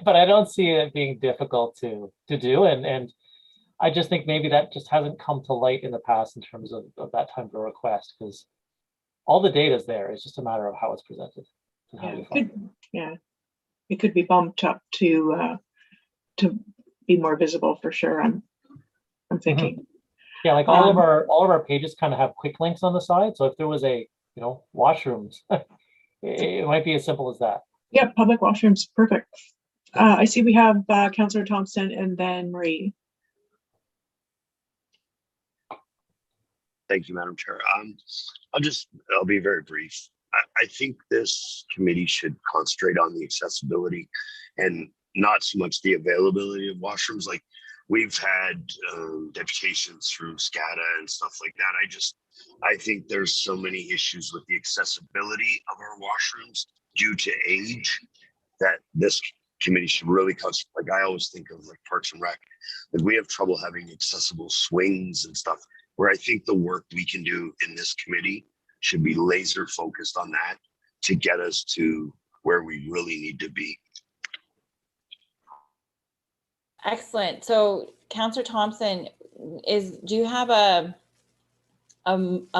but I don't see it being difficult to do. And I just think maybe that just hasn't come to light in the past in terms of that time to request, because all the data is there. It's just a matter of how it's presented. And how you find it. It could be bumped up to be more visible for sure. I'm thinking. Mm-hmm. Yeah, like all of our pages kind of have quick links on the side. So if there was a washrooms It might be as simple as that. Yeah, public washrooms, perfect. I see we have Councillor Thompson and then Marie. Thank you, Madam Chair. I'll be very brief. I think this committee should concentrate on the accessibility and not so much the availability of washrooms. Like we've had deputations through SCADA and stuff like that. I think there's so many issues with the accessibility of our washrooms due to age that this committee should really concentrate. Like I always think of like Parks and Rec, like we have trouble having accessible swings and stuff, where I think the work we can do in this committee should be laser focused on that to get us to where we really need to be. Excellent. So Councillor Thompson, do you have a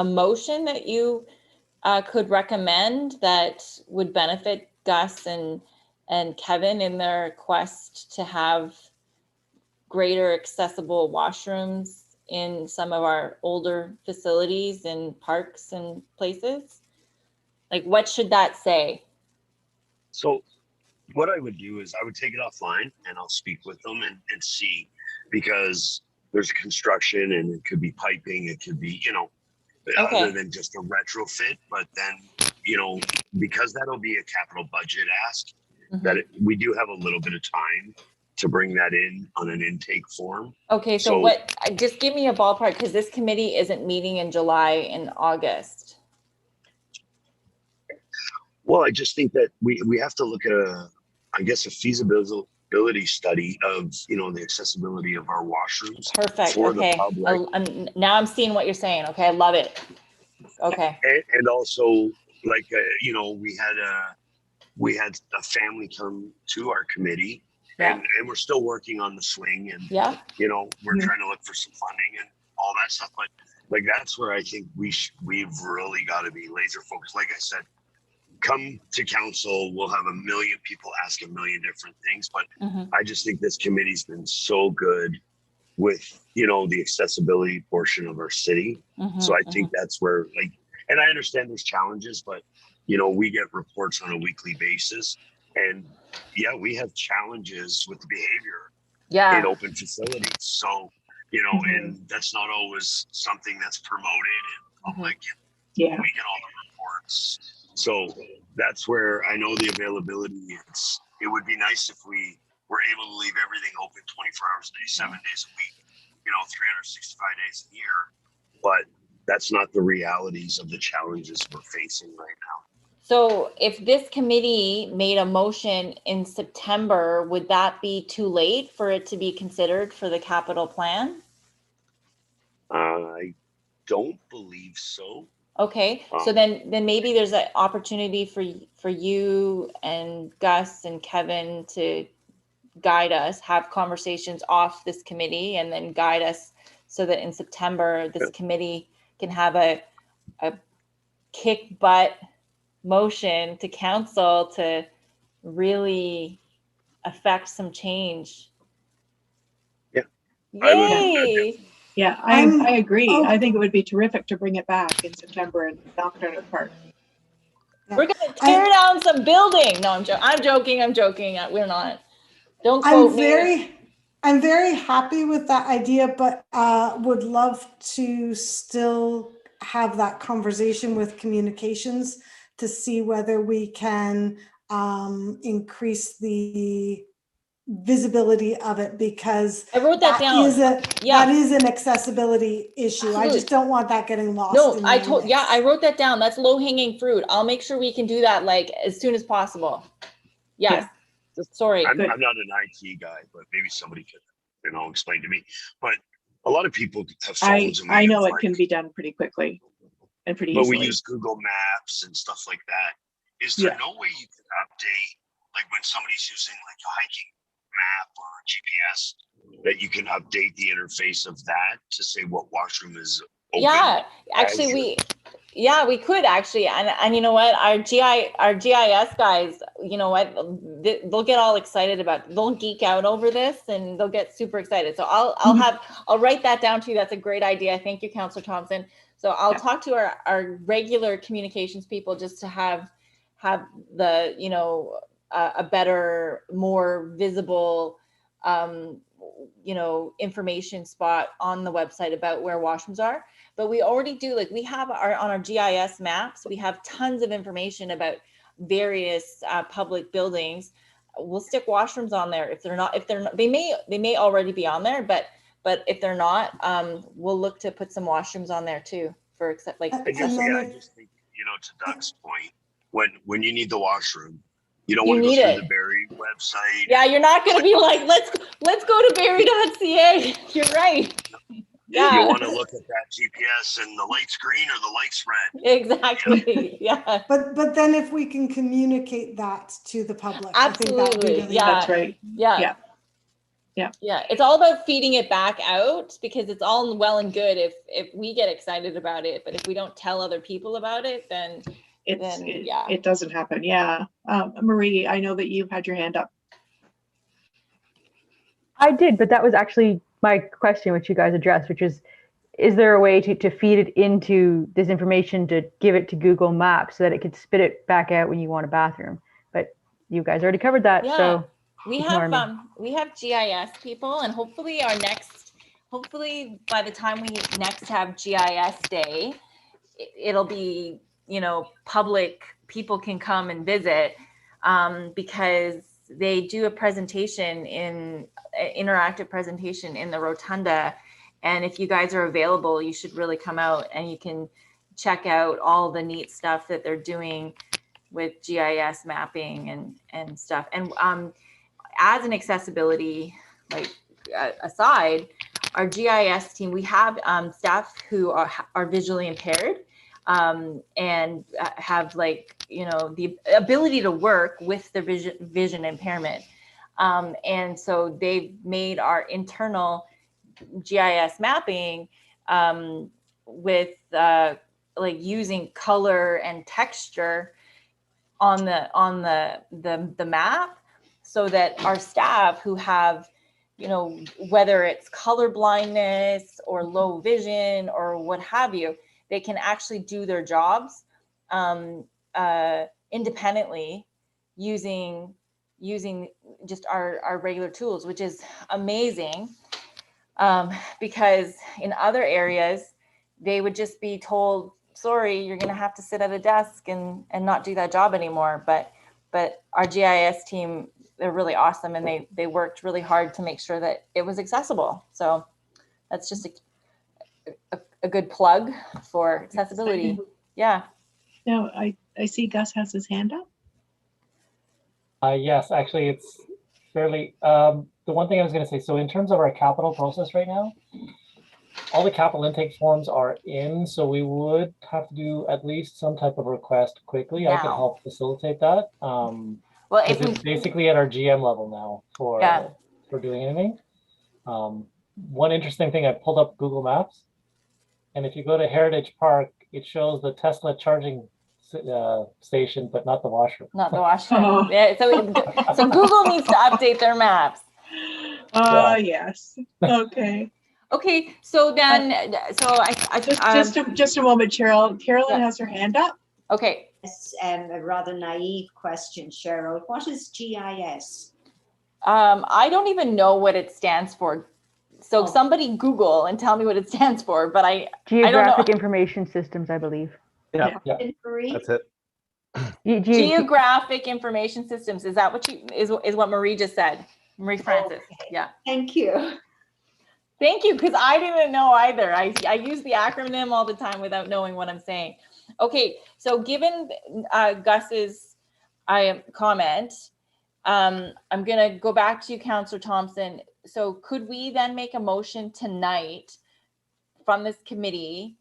motion that you could recommend that would benefit Gus and Kevin in their quest to have greater accessible washrooms in some of our older facilities and parks and places? Like, what should that say? So what I would do is I would take it offline and I'll speak with them and see, because there's construction and it could be piping, it could be, Okay. other than just a retrofit, but then, because that'll be a capital budget ask, that we do have a little bit of time to bring that in on an intake form. Okay, so just give me a ballpark, because this committee isn't meeting in July and August. Well, I just think that we have to look at a feasibility study of, the accessibility of our washrooms. Perfect. For Okay. the public. Now I'm seeing what you're saying. Okay, I love it. Okay. And also, like, we had a family come to our committee. Yeah. And we're still working on the swing, and yeah, we're trying to look for some funding and all that stuff. But like that's where I think we've really got to be laser focused. Like I said, come to council, we'll have a million people ask a million different things. But I just think this committee's been so good with the accessibility portion of our city. So I think that's where and I understand there's challenges, but we get reports on a weekly basis. And yeah, we have challenges with the behavior in open facilities. So, and that's not always something that's promoted in public. We get all the reports. So that's where I know the availability is. It would be nice if we were able to leave everything open 24 hours a day, 7 days a week, 365 days a year. But that's not the realities of the challenges we're facing right now. So if this committee made a motion in September, would that be too late for it to be considered for the capital plan? I don't believe so. Okay, so then maybe there's an opportunity for you and Gus and Kevin to guide us, have conversations off this committee, and then guide us so that in September, this committee can have a kick butt motion to council to really affect some change. Yeah. Yay! Yeah, I agree. I think it would be terrific to bring it back in September and knock it out of the park. We're gonna tear down some building. No, I'm joking. We're not. Don't quote me. I'm very happy with that idea, but would love to still have that conversation with communications to see whether we can increase the visibility of it, because I wrote that down. That is an accessibility issue. Absolutely. I just don't want that getting lost. No, I wrote that down. That's low hanging fruit. I'll make sure we can do that like as soon as possible. Yes. Yeah. Sorry. I'm not an IT guy, but maybe somebody could, explain to me. But a lot of people have phones. I know it can be done pretty quickly and pretty easily. But we use Google Maps and stuff like that. Is there no way you can update, like when somebody's using like a hiking map or a GPS, that you can update the interface of that to say what washroom is open? Yeah, actually we could actually. And you know what, our GIS guys, you know what, they'll get all excited they'll geek out over this and they'll get super excited. So I'll write that down to you. That's a great idea. Thank you, Councillor Thompson. So I'll talk to our regular communications people just to have have the, a better, more visible, information spot on the website about where washrooms are. But we already do, like, we have on our GIS maps, we have tons of information about various public buildings. We'll stick washrooms on there. If they're not, they may already be on there, but if they're not, we'll look to put some washrooms on there too for I just think, to Doug's point, when you need the washroom, you don't want to go through the Barrie website. Yeah, you're not going to be like, let's go to barrie.ca. You're right. Yeah. You want to look at that GPS and the light's green or the light's red. Exactly. Yeah. But then if we can communicate that to the public, absolutely. I think that would be really That's right. Yeah. It's all about feeding it back out, because it's all well and good if we get excited about it, but if we don't tell other people about it, then it doesn't happen. Yeah. Marie, I know that you had your hand up. I did, but that was actually my question, which you guys addressed, which is there a way to feed it into this information, to give it to Google Maps so that it could spit it back out when you want a bathroom? But you guys already covered that. Yeah. So we have GIS people, and hopefully by the time we next have GIS day, it'll be, public people can come and visit, because they do a presentation interactive presentation in the rotunda. And if you guys are available, you should really come out and you can check out all the neat stuff that they're doing with GIS mapping and stuff. And as an accessibility aside, our GIS team, we have staff who are visually impaired and have the ability to work with the vision impairment. And so they've made our internal GIS mapping with using color and texture on the map, so that our staff who have, whether it's color blindness or low vision or what have you, they can actually do their jobs independently using just our regular tools, which is amazing, because in other areas they would just be told, sorry, you're going to have to sit at a desk and not do that job anymore. But our GIS team, they're really awesome, and they worked really hard to make sure that it was accessible. So that's just a good plug for accessibility. Yeah. Now I see Gus has his hand up. Yes, actually, it's fairly, the one thing I was going to say, so in terms of our capital process right now, all the capital intake forms are in, so we would have to do at least some type of request quickly. I can help facilitate that. Well, it's basically at our GM level now for doing anything. One interesting thing, I pulled up Google Maps, and if you go to Heritage Park, it shows the Tesla charging station, but not the washroom. Not the washroom. Yeah, so Google needs to update their maps. Yes. Okay. Okay. So then, just a moment, Cheryl. Carolyn has her hand up. Okay. Yes, a rather naive question, Cheryl. What is GIS? I don't even know what it stands for. So somebody Google and tell me what it stands for. But Geographic Information Systems, I believe. Yeah. That's it. Geographic Information Systems. Is that what is what Marie just said? Marie Francis. Okay. Yeah. Thank you. Thank you, because I didn't know either. I use the acronym all the time without knowing what I'm saying. Okay, so given Gus's comment, I'm going to go back to you, Councillor Thompson. So could we then make a motion tonight from this committee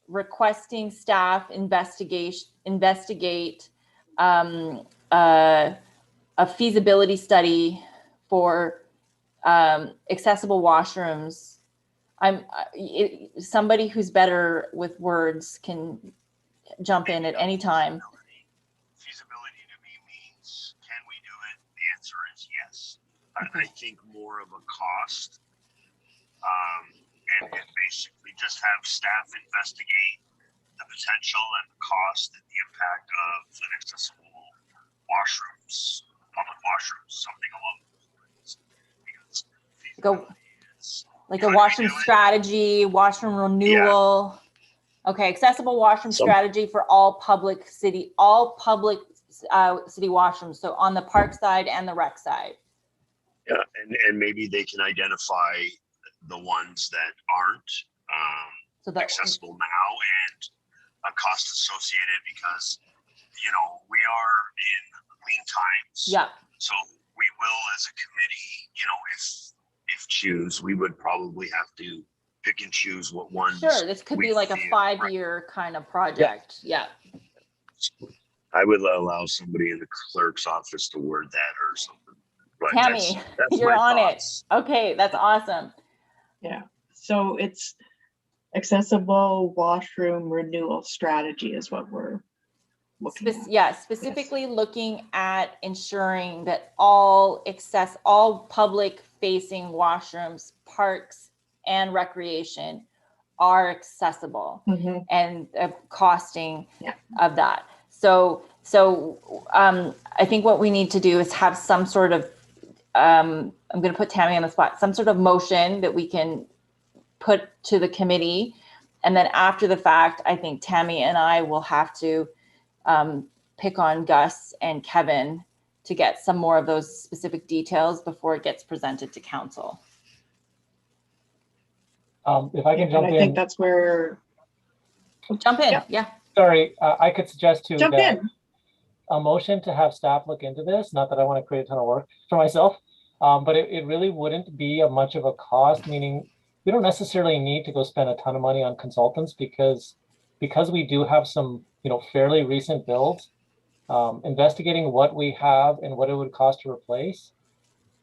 requesting staff investigate a feasibility study for accessible washrooms? Somebody who's better with words can jump in at any time. Feasibility to me means, can we do it? The answer is yes. I think more of a cost, and basically just have staff investigate the potential and the cost and the impact of an accessible washrooms, public washrooms, something along those lines. Because Go like a Could we washroom do it? strategy, washroom renewal. Okay, accessible washroom Some- strategy for all public city city washrooms. So on the park side and the rec side. Yeah, and maybe they can identify the ones that aren't So that accessible now and a cost associated because, we are in lean times. yeah. So we will, as a committee, if choose, we would probably have to pick and choose what ones. Sure, this could be we like a feel- 5-year kind of project. Yeah. I would allow somebody in the clerk's office to word that or something. But Tammy, that's you're my on thoughts. it. Okay, that's awesome. Yeah, so it's accessible washroom renewal strategy is what we're looking at. Yeah, specifically looking at ensuring that all public facing washrooms, parks and recreation are accessible Mhm. and costing Yeah. of that. So I think what we need to do is have some sort of, I'm going to put Tammy on the spot, some sort of motion that we can put to the committee. And then after the fact, I think Tammy and I will have to pick on Gus and Kevin to get some more of those specific details before it gets presented to council. If I can And jump I in, think that's where, Jump in, Yep. yeah. sorry, I could suggest too jump that in. a motion to have staff look into this. Not that I want to create a ton of work for myself, but it really wouldn't be a much of a cost. Meaning, we don't necessarily need to go spend a ton of money on consultants because we do have some fairly recent builds. Investigating what we have and what it would cost to replace,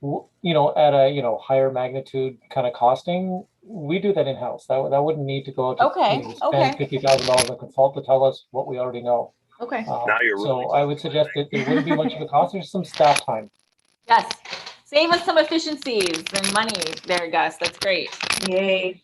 at a higher magnitude kind of costing, we do that in house. That wouldn't need to go out to Okay, spend $50,000 on a consult to tell us what we already know. Okay. Now you're So really I would suggest that it wouldn't be much of a cost. There's some staff time. Yes. Save us some efficiencies and money there, Gus. That's great. Yay.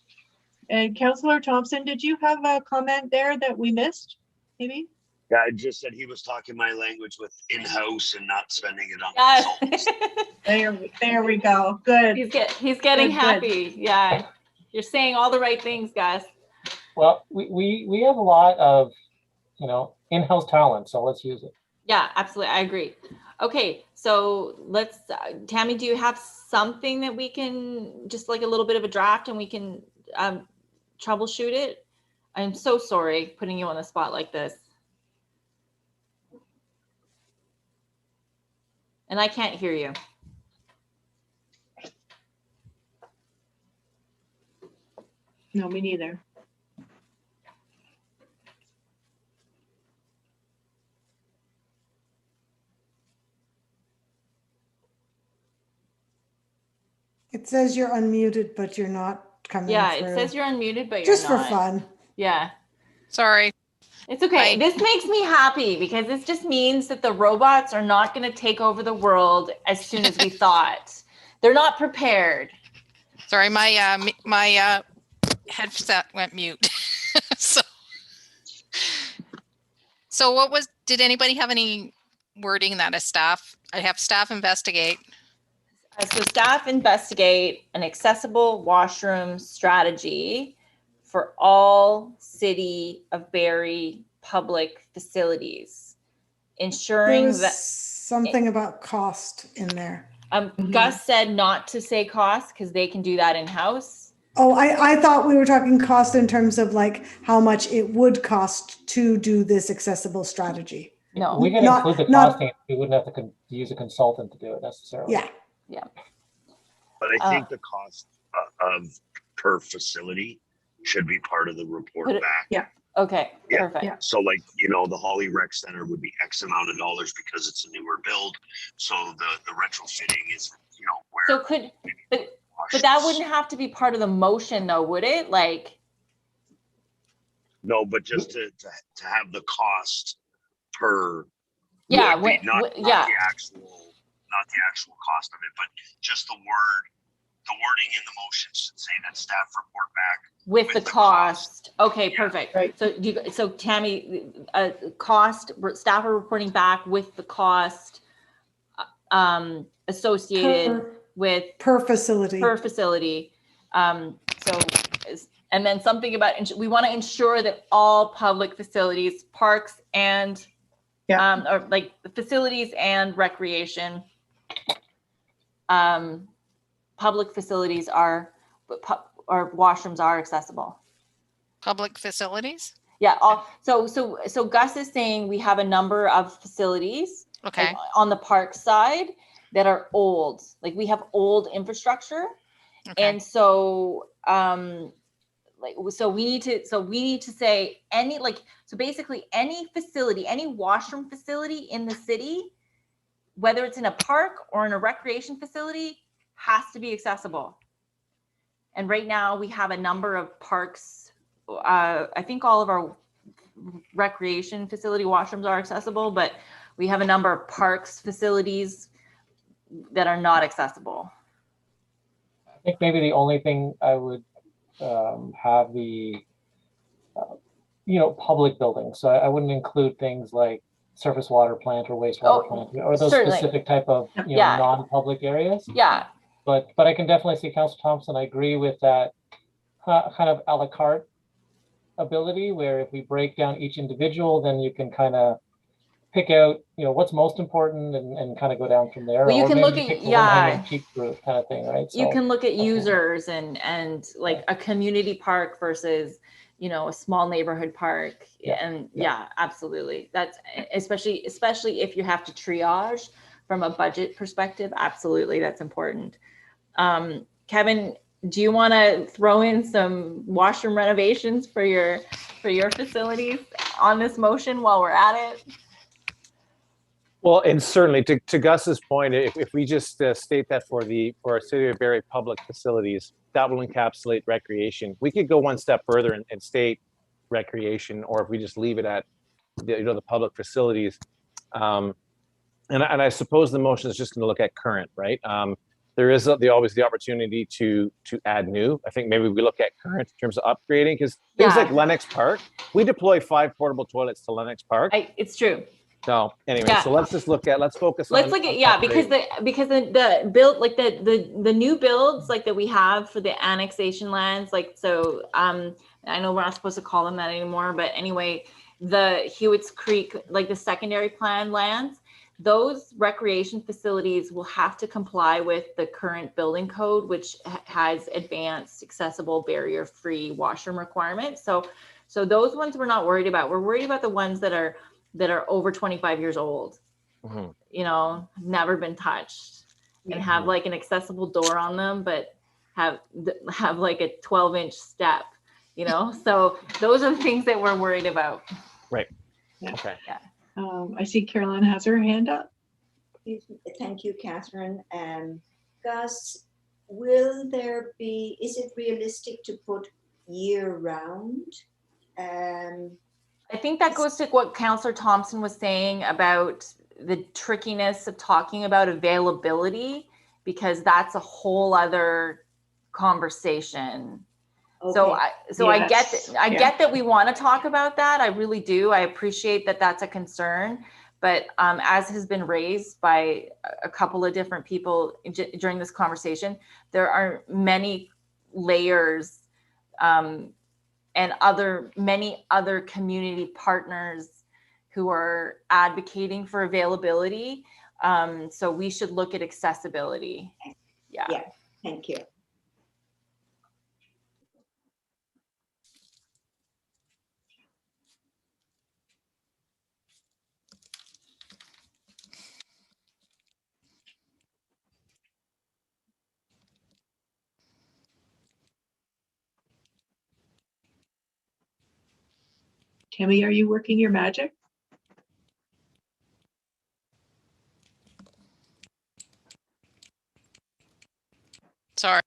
And Councillor Thompson, did you have a comment there that we missed, maybe? Yeah, I just said he was talking my language with in-house and not spending it on Yes. consultants. There we go. Good. He's getting Good, good. happy. Yeah. You're saying all the right things, Gus. Well, we have a lot of in-house talent, so let's use it. Yeah, absolutely. I agree. Okay, so let's, Tammy, do you have something that we can, just like a little bit of a draft and we can troubleshoot it? I'm so sorry putting you on the spot like this. And I can't hear you. No, me neither. It says you're unmuted, but you're not coming Yeah, through. it says you're unmuted, but you're Just for not. fun. Yeah. Sorry. It's okay. I- This makes me happy because this just means that the robots are not going to take over the world as soon as we thought. They're not prepared. Sorry, my headset went mute. So did anybody have any wording that I have staff investigate? So staff investigate an accessible washroom strategy for all City of Barrie public facilities, ensuring There was that something about cost in there. Gus said not to say cost because they can do that in-house. Oh, I thought we were talking cost in terms of like how much it would cost to do this accessible strategy. No. We can Not- include the not- costing. We wouldn't have to use a consultant to do it necessarily. Yeah. Yeah. But I think the cost of per facility should be part of the report Put it- back. Yeah. Okay, Yeah. perfect. Yeah. So like, the Holly Rec Center would be X amount of dollars because it's a newer build. So the retrofitting is, So where. but that wouldn't have to be part of the motion though, would it? Like, No, but just to have the cost per. yeah, would be not yeah. not the actual cost of it, but just the wording in the motion should say that staff report back With the cost Okay, perfect. Right. So Tammy, staff are reporting back with the cost associated with Per facility. per facility. And then something about, we want to ensure that all public facilities, parks and, or like facilities and recreation, public facilities or washrooms are accessible. Public facilities? Yeah. So Gus is saying we have a number of facilities Okay. like on the park side that are old. Like we have old infrastructure. Okay. And so we need to say basically any facility, any washroom facility in the city, whether it's in a park or in a recreation facility, has to be accessible. And right now we have a number of parks. I think all of our recreation facility washrooms are accessible, but we have a number of parks facilities that are not accessible. I think maybe the only thing I would have the, public buildings. So I wouldn't include things like surface water plant or wastewater plant or those certainly. specific type of non-public areas. Yeah. But I can definitely see Councilor Thompson. I agree with that kind of a la carte ability, where if we break down each individual, then you can kind of pick out, what's most important and kind of go down from there. Well, you or can maybe look at, pick the low-hanging cheek fruit kind of thing, right? You So, can look at users and like a community park versus, a small neighborhood park. And absolutely. That's especially if you have to triage from a budget perspective. Absolutely. That's important. Kevin, do you want to throw in some washroom renovations for your facilities on this motion while we're at it? Well, and certainly to Gus's point, if we just state that for our City of Barrie public facilities, that will encapsulate recreation. We could go one step further and state recreation, or if we just leave it at the public facilities. And I suppose the motion is just going to look at current, right? There is always the opportunity to add new. I think maybe we look at current in terms of upgrading, because things like Lennox Park, we deploy 5 portable toilets to Lennox Park. It's true. So anyway, so let's focus on. Let's look at because the build, like the new builds like that we have for the annexation lands, I know we're not supposed to call them that anymore, but anyway, the Hewitt's Creek, like the secondary plan lands, those recreation facilities will have to comply with the current building code, which has advanced, accessible, barrier-free washroom requirements. So those ones we're not worried about. We're worried about the ones that are over 25 years old, never been touched, and have like an accessible door on them, but have like a 12-inch step, so those are the things that we're worried about. Right. Yeah. Okay. Yeah. I see Carolyn has her hand up. Thank you, Catherine. Gus, is it realistic to put year round? I think that goes to what Councillor Thompson was saying about the trickiness of talking about availability, because that's a whole other conversation. Okay. I get that we want to talk about that. I really do. I appreciate that that's a concern, but as has been raised by a couple of different people during this conversation, there are many layers and many other community partners who are advocating for availability. So we should look at accessibility. Yeah. Thank you. Tammy, are you working your magic? Sorry.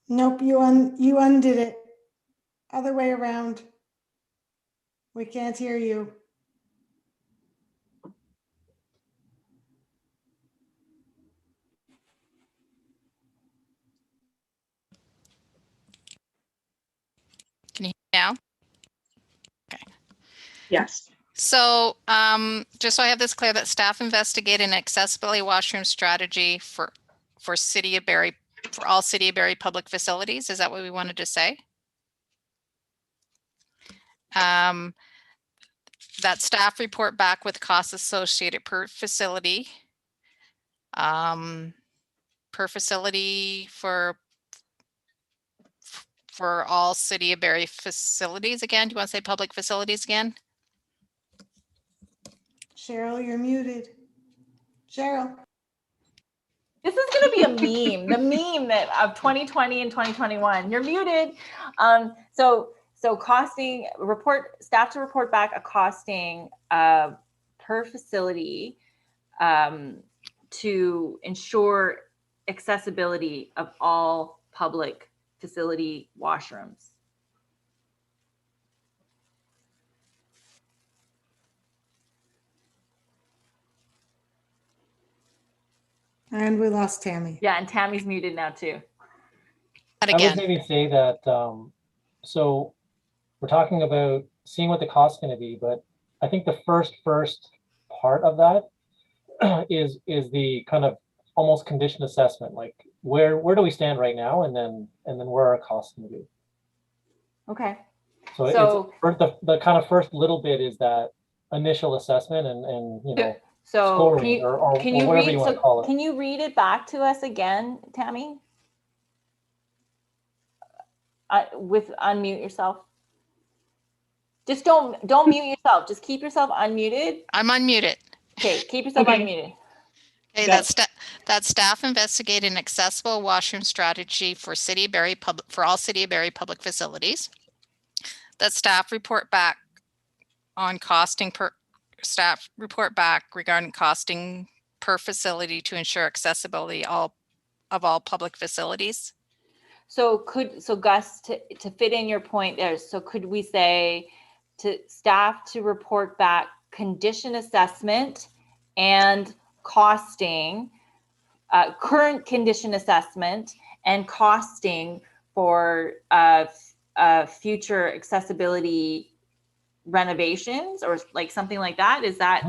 Nope, you undid it. Other way around. We can't hear you. now? Yes. So just so I have this clear, that staff investigate an accessibility washroom strategy for City of Barrie, for all City of Barrie public facilities. Is that what we wanted to say? That staff report back with costs associated per facility. Per facility for all City of Barrie facilities again. Do you want to say public facilities again? Cheryl, you're muted. Cheryl. This is going to be a meme, the meme that of 2020 and 2021. You're muted. So costing report, staff to report back a costing per facility to ensure accessibility of all public facility washrooms. And we lost Tammy. Yeah, and Tammy's muted now too. And I would again, maybe say that, so we're talking about seeing what the cost's going to be, but I think the first part of that is the kind of almost condition assessment, like where do we stand right now, and then where are our costs going to be. Okay. So it's the kind of first little bit is that initial assessment and you know, so scoring or whatever you want to call it. Can you read it back to us again, Tammy? With unmute yourself. Just don't mute yourself. Just keep yourself unmuted. I'm unmuted. Okay, keep yourself unmuted. Okay, that staff investigate an accessible washroom strategy for City of Barrie for all City of Barrie public facilities. That staff report back on costing regarding costing per facility to ensure accessibility of all public facilities. So Gus, to fit in your point there, so could we say to staff to report back condition assessment and costing, current condition assessment and costing for future accessibility renovations or like something like that? Is that,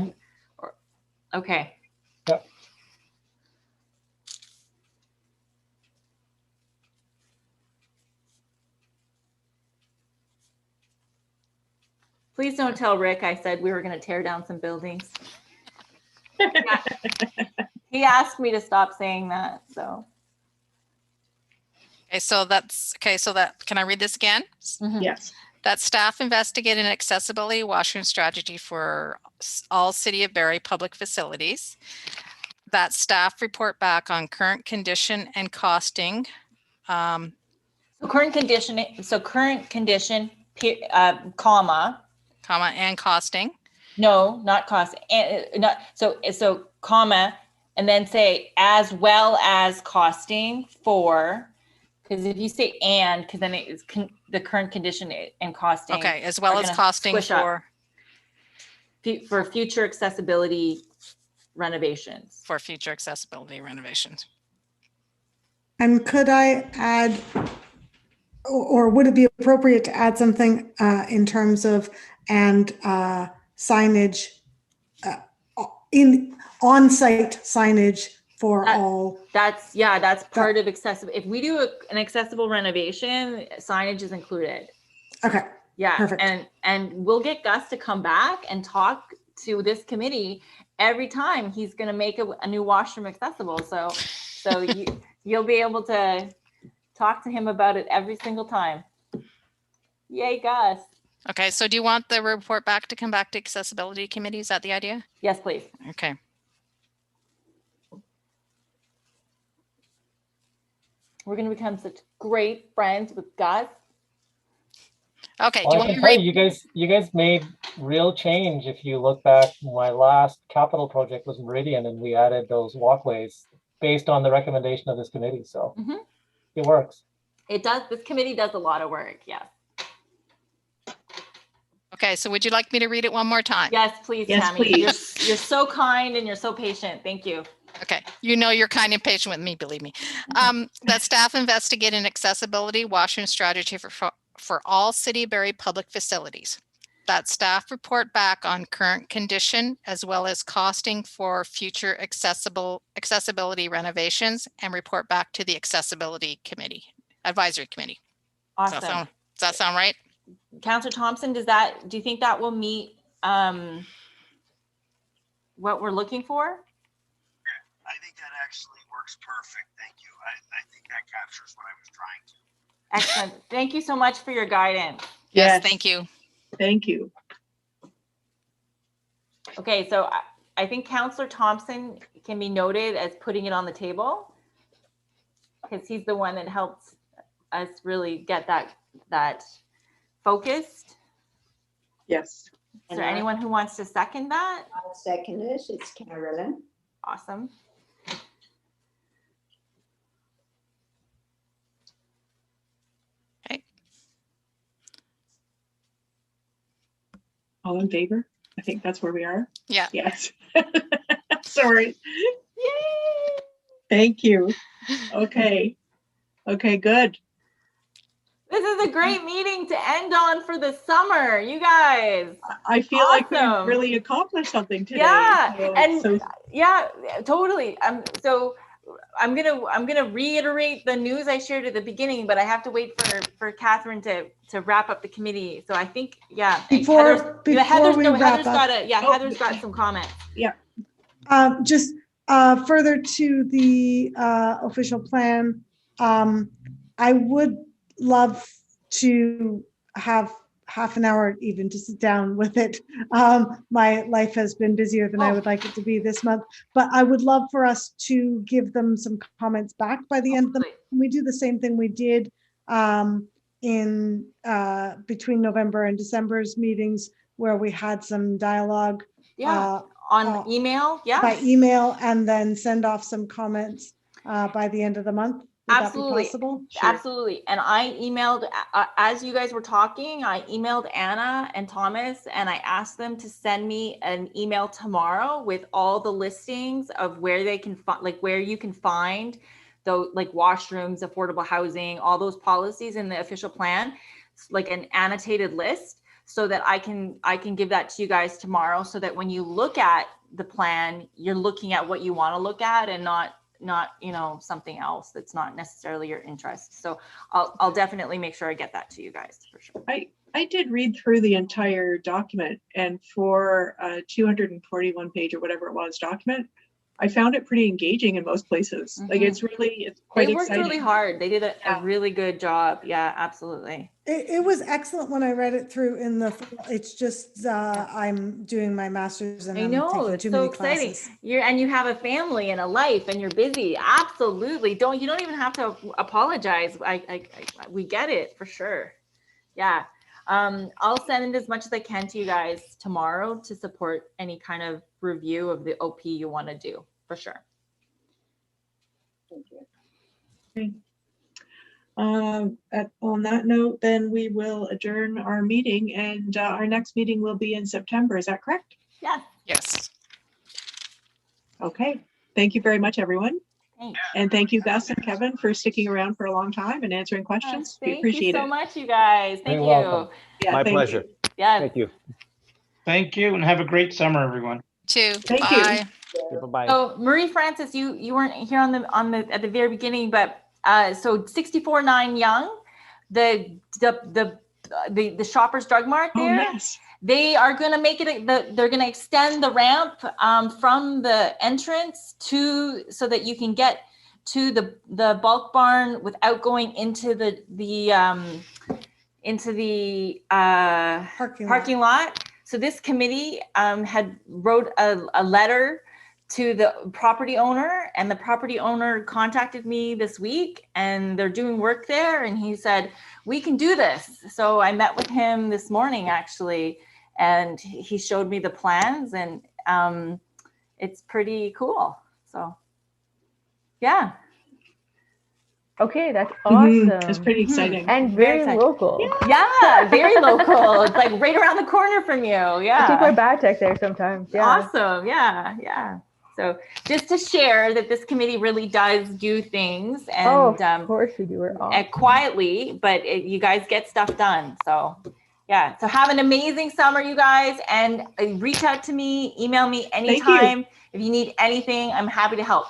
okay. Yep. Please don't tell Rick I said we were going to tear down some buildings. He asked me to stop saying that, so. Okay, so can I read this again? Yes. That staff investigate an accessibility washroom strategy for all City of Barrie public facilities. That staff report back on current condition and costing. So current condition, comma and costing. No, not cost. And not so comma, and then say as well as costing for, because if you say and, because then it's the current condition and costing. Okay, as well as costing for future accessibility renovations. For future accessibility renovations. And could I add, or would it be appropriate to add something in terms of signage, in on-site signage for all? That's part of accessible. If we do an accessible renovation, signage is included. Okay. Yeah, perfect. And we'll get Gus to come back and talk to this committee every time he's going to make a new washroom accessible. So you'll be able to talk to him about it every single time. Yay, Gus. Okay, so do you want the report back to come back to accessibility committee? Is that the idea? Yes, please. Okay. We're going to become such great friends with Gus. Okay. Well, I can tell you guys made real change. If you look back, my last capital project was Meridian, and we added those walkways based on the recommendation of this committee. So it works. It does. This committee does a lot of work. Yes. Okay, so would you like me to read it one more time? Yes, please, Yes, Tammy. please. You're so kind and you're so patient. Thank you. Okay, you know you're kind and patient with me, believe me. That staff investigate an accessibility washroom strategy for all City of Barrie public facilities. That staff report back on current condition as well as costing for future accessibility renovations and report back to the accessibility committee, advisory committee. Awesome. Does that sound right? Councillor Thompson, do you think that will meet what we're looking for? I think that actually works perfect. Thank you. I think that captures what I was trying to. Excellent. Thank you so much for your guidance. Yes, thank you. Thank you. Okay, so I think Councillor Thompson can be noted as putting it on the table because he's the one that helped us really get that focused. Yes. Is there anyone who wants to second that? I'll second it. It's Carolyn. Awesome. Okay. All in favor? I think that's where we are. Yeah. Yes. Sorry. Yay! Thank you. Okay. Okay, good. This is a great meeting to end on for the summer, you guys. I feel like we've Awesome. really accomplished something today. Yeah, So- and so yeah, totally. So I'm gonna reiterate the news I shared at the beginning, but I have to wait for Catherine to wrap up the committee. So I think, yeah. Heather's got some comments. Yeah. Just further to the official plan, I would love to have half an hour even to sit down with it. My life has been busier than I would like it to be this month, but I would love for us to give them some comments back by the end of the month. We do the same thing we did in between November and December's meetings where we had some dialogue. Yeah, on email, yeah. By email, and then send off some comments by the end of the month. Would Absolutely. that be possible? Absolutely. And I emailed, as you guys were talking, I emailed Anna and Thomas and I asked them to send me an email tomorrow with all the listings of where they can find, like where you can find those, like washrooms, affordable housing, all those policies in the official plan, like an annotated list, so that I can give that to you guys tomorrow, so that when you look at the plan, you're looking at what you want to look at and not something else that's not necessarily your interest. So I'll definitely make sure I get that to you guys for sure. I did read through the entire document, and for a 241 page or whatever it was document, I found it pretty engaging in most places. Like it's quite They worked exciting. really hard. They did a really good job. Yeah, absolutely. It was excellent when I read it through in the, it's just, I'm doing my master's and I I'm know, taking it's too so many exciting. classes. You have a family and a life and you're busy. Absolutely. You don't even have to apologize. We get it for sure. Yeah. I'll send as much as I can to you guys tomorrow to support any kind of review of the OP you want to do, for sure. Thank you. Okay. On that note, then we will adjourn our meeting, and our next meeting will be in September. Is that correct? Yeah. Yes. Okay. Thank you very much, everyone. Thanks. And thank you, Gus and Kevin, for sticking around for a long time and answering questions. We Thank appreciate you so it. much, you guys. Thank You're you. welcome. Yeah, My thank pleasure. you. Yeah. Thank you. Thank you and have a great summer, everyone. Two. Thank you. Bye. Bye-bye. So Marie Francis, you weren't here at the very beginning, but so 64-9 Young, the Shoppers Drug Mart Oh, there. yes. They are going to make it, they're going to extend the ramp from the entrance so that you can get to the bulk barn without going into the parking lot. So this committee had wrote a letter to the property owner, and the property owner contacted me this week, and they're doing work there, and he said, we can do this. So I met with him this morning actually, and he showed me the plans, and it's pretty cool. So yeah. Okay, that's awesome. It's pretty exciting. And very exciting. local. Yeah, very local. It's like right around the corner from you. Yeah. I take my Batek there sometimes. Yeah. Awesome. Yeah. So just to share that this committee really does do things Oh, and of course we do. We're all. quietly, but you guys get stuff done. So yeah, so have an amazing summer, you guys, and reach out to me, email me anytime. If you need anything, I'm happy to help.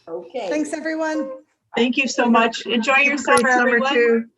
Okay. Thanks, everyone. Thank you so much. Enjoy your Have a great summer, everyone. too.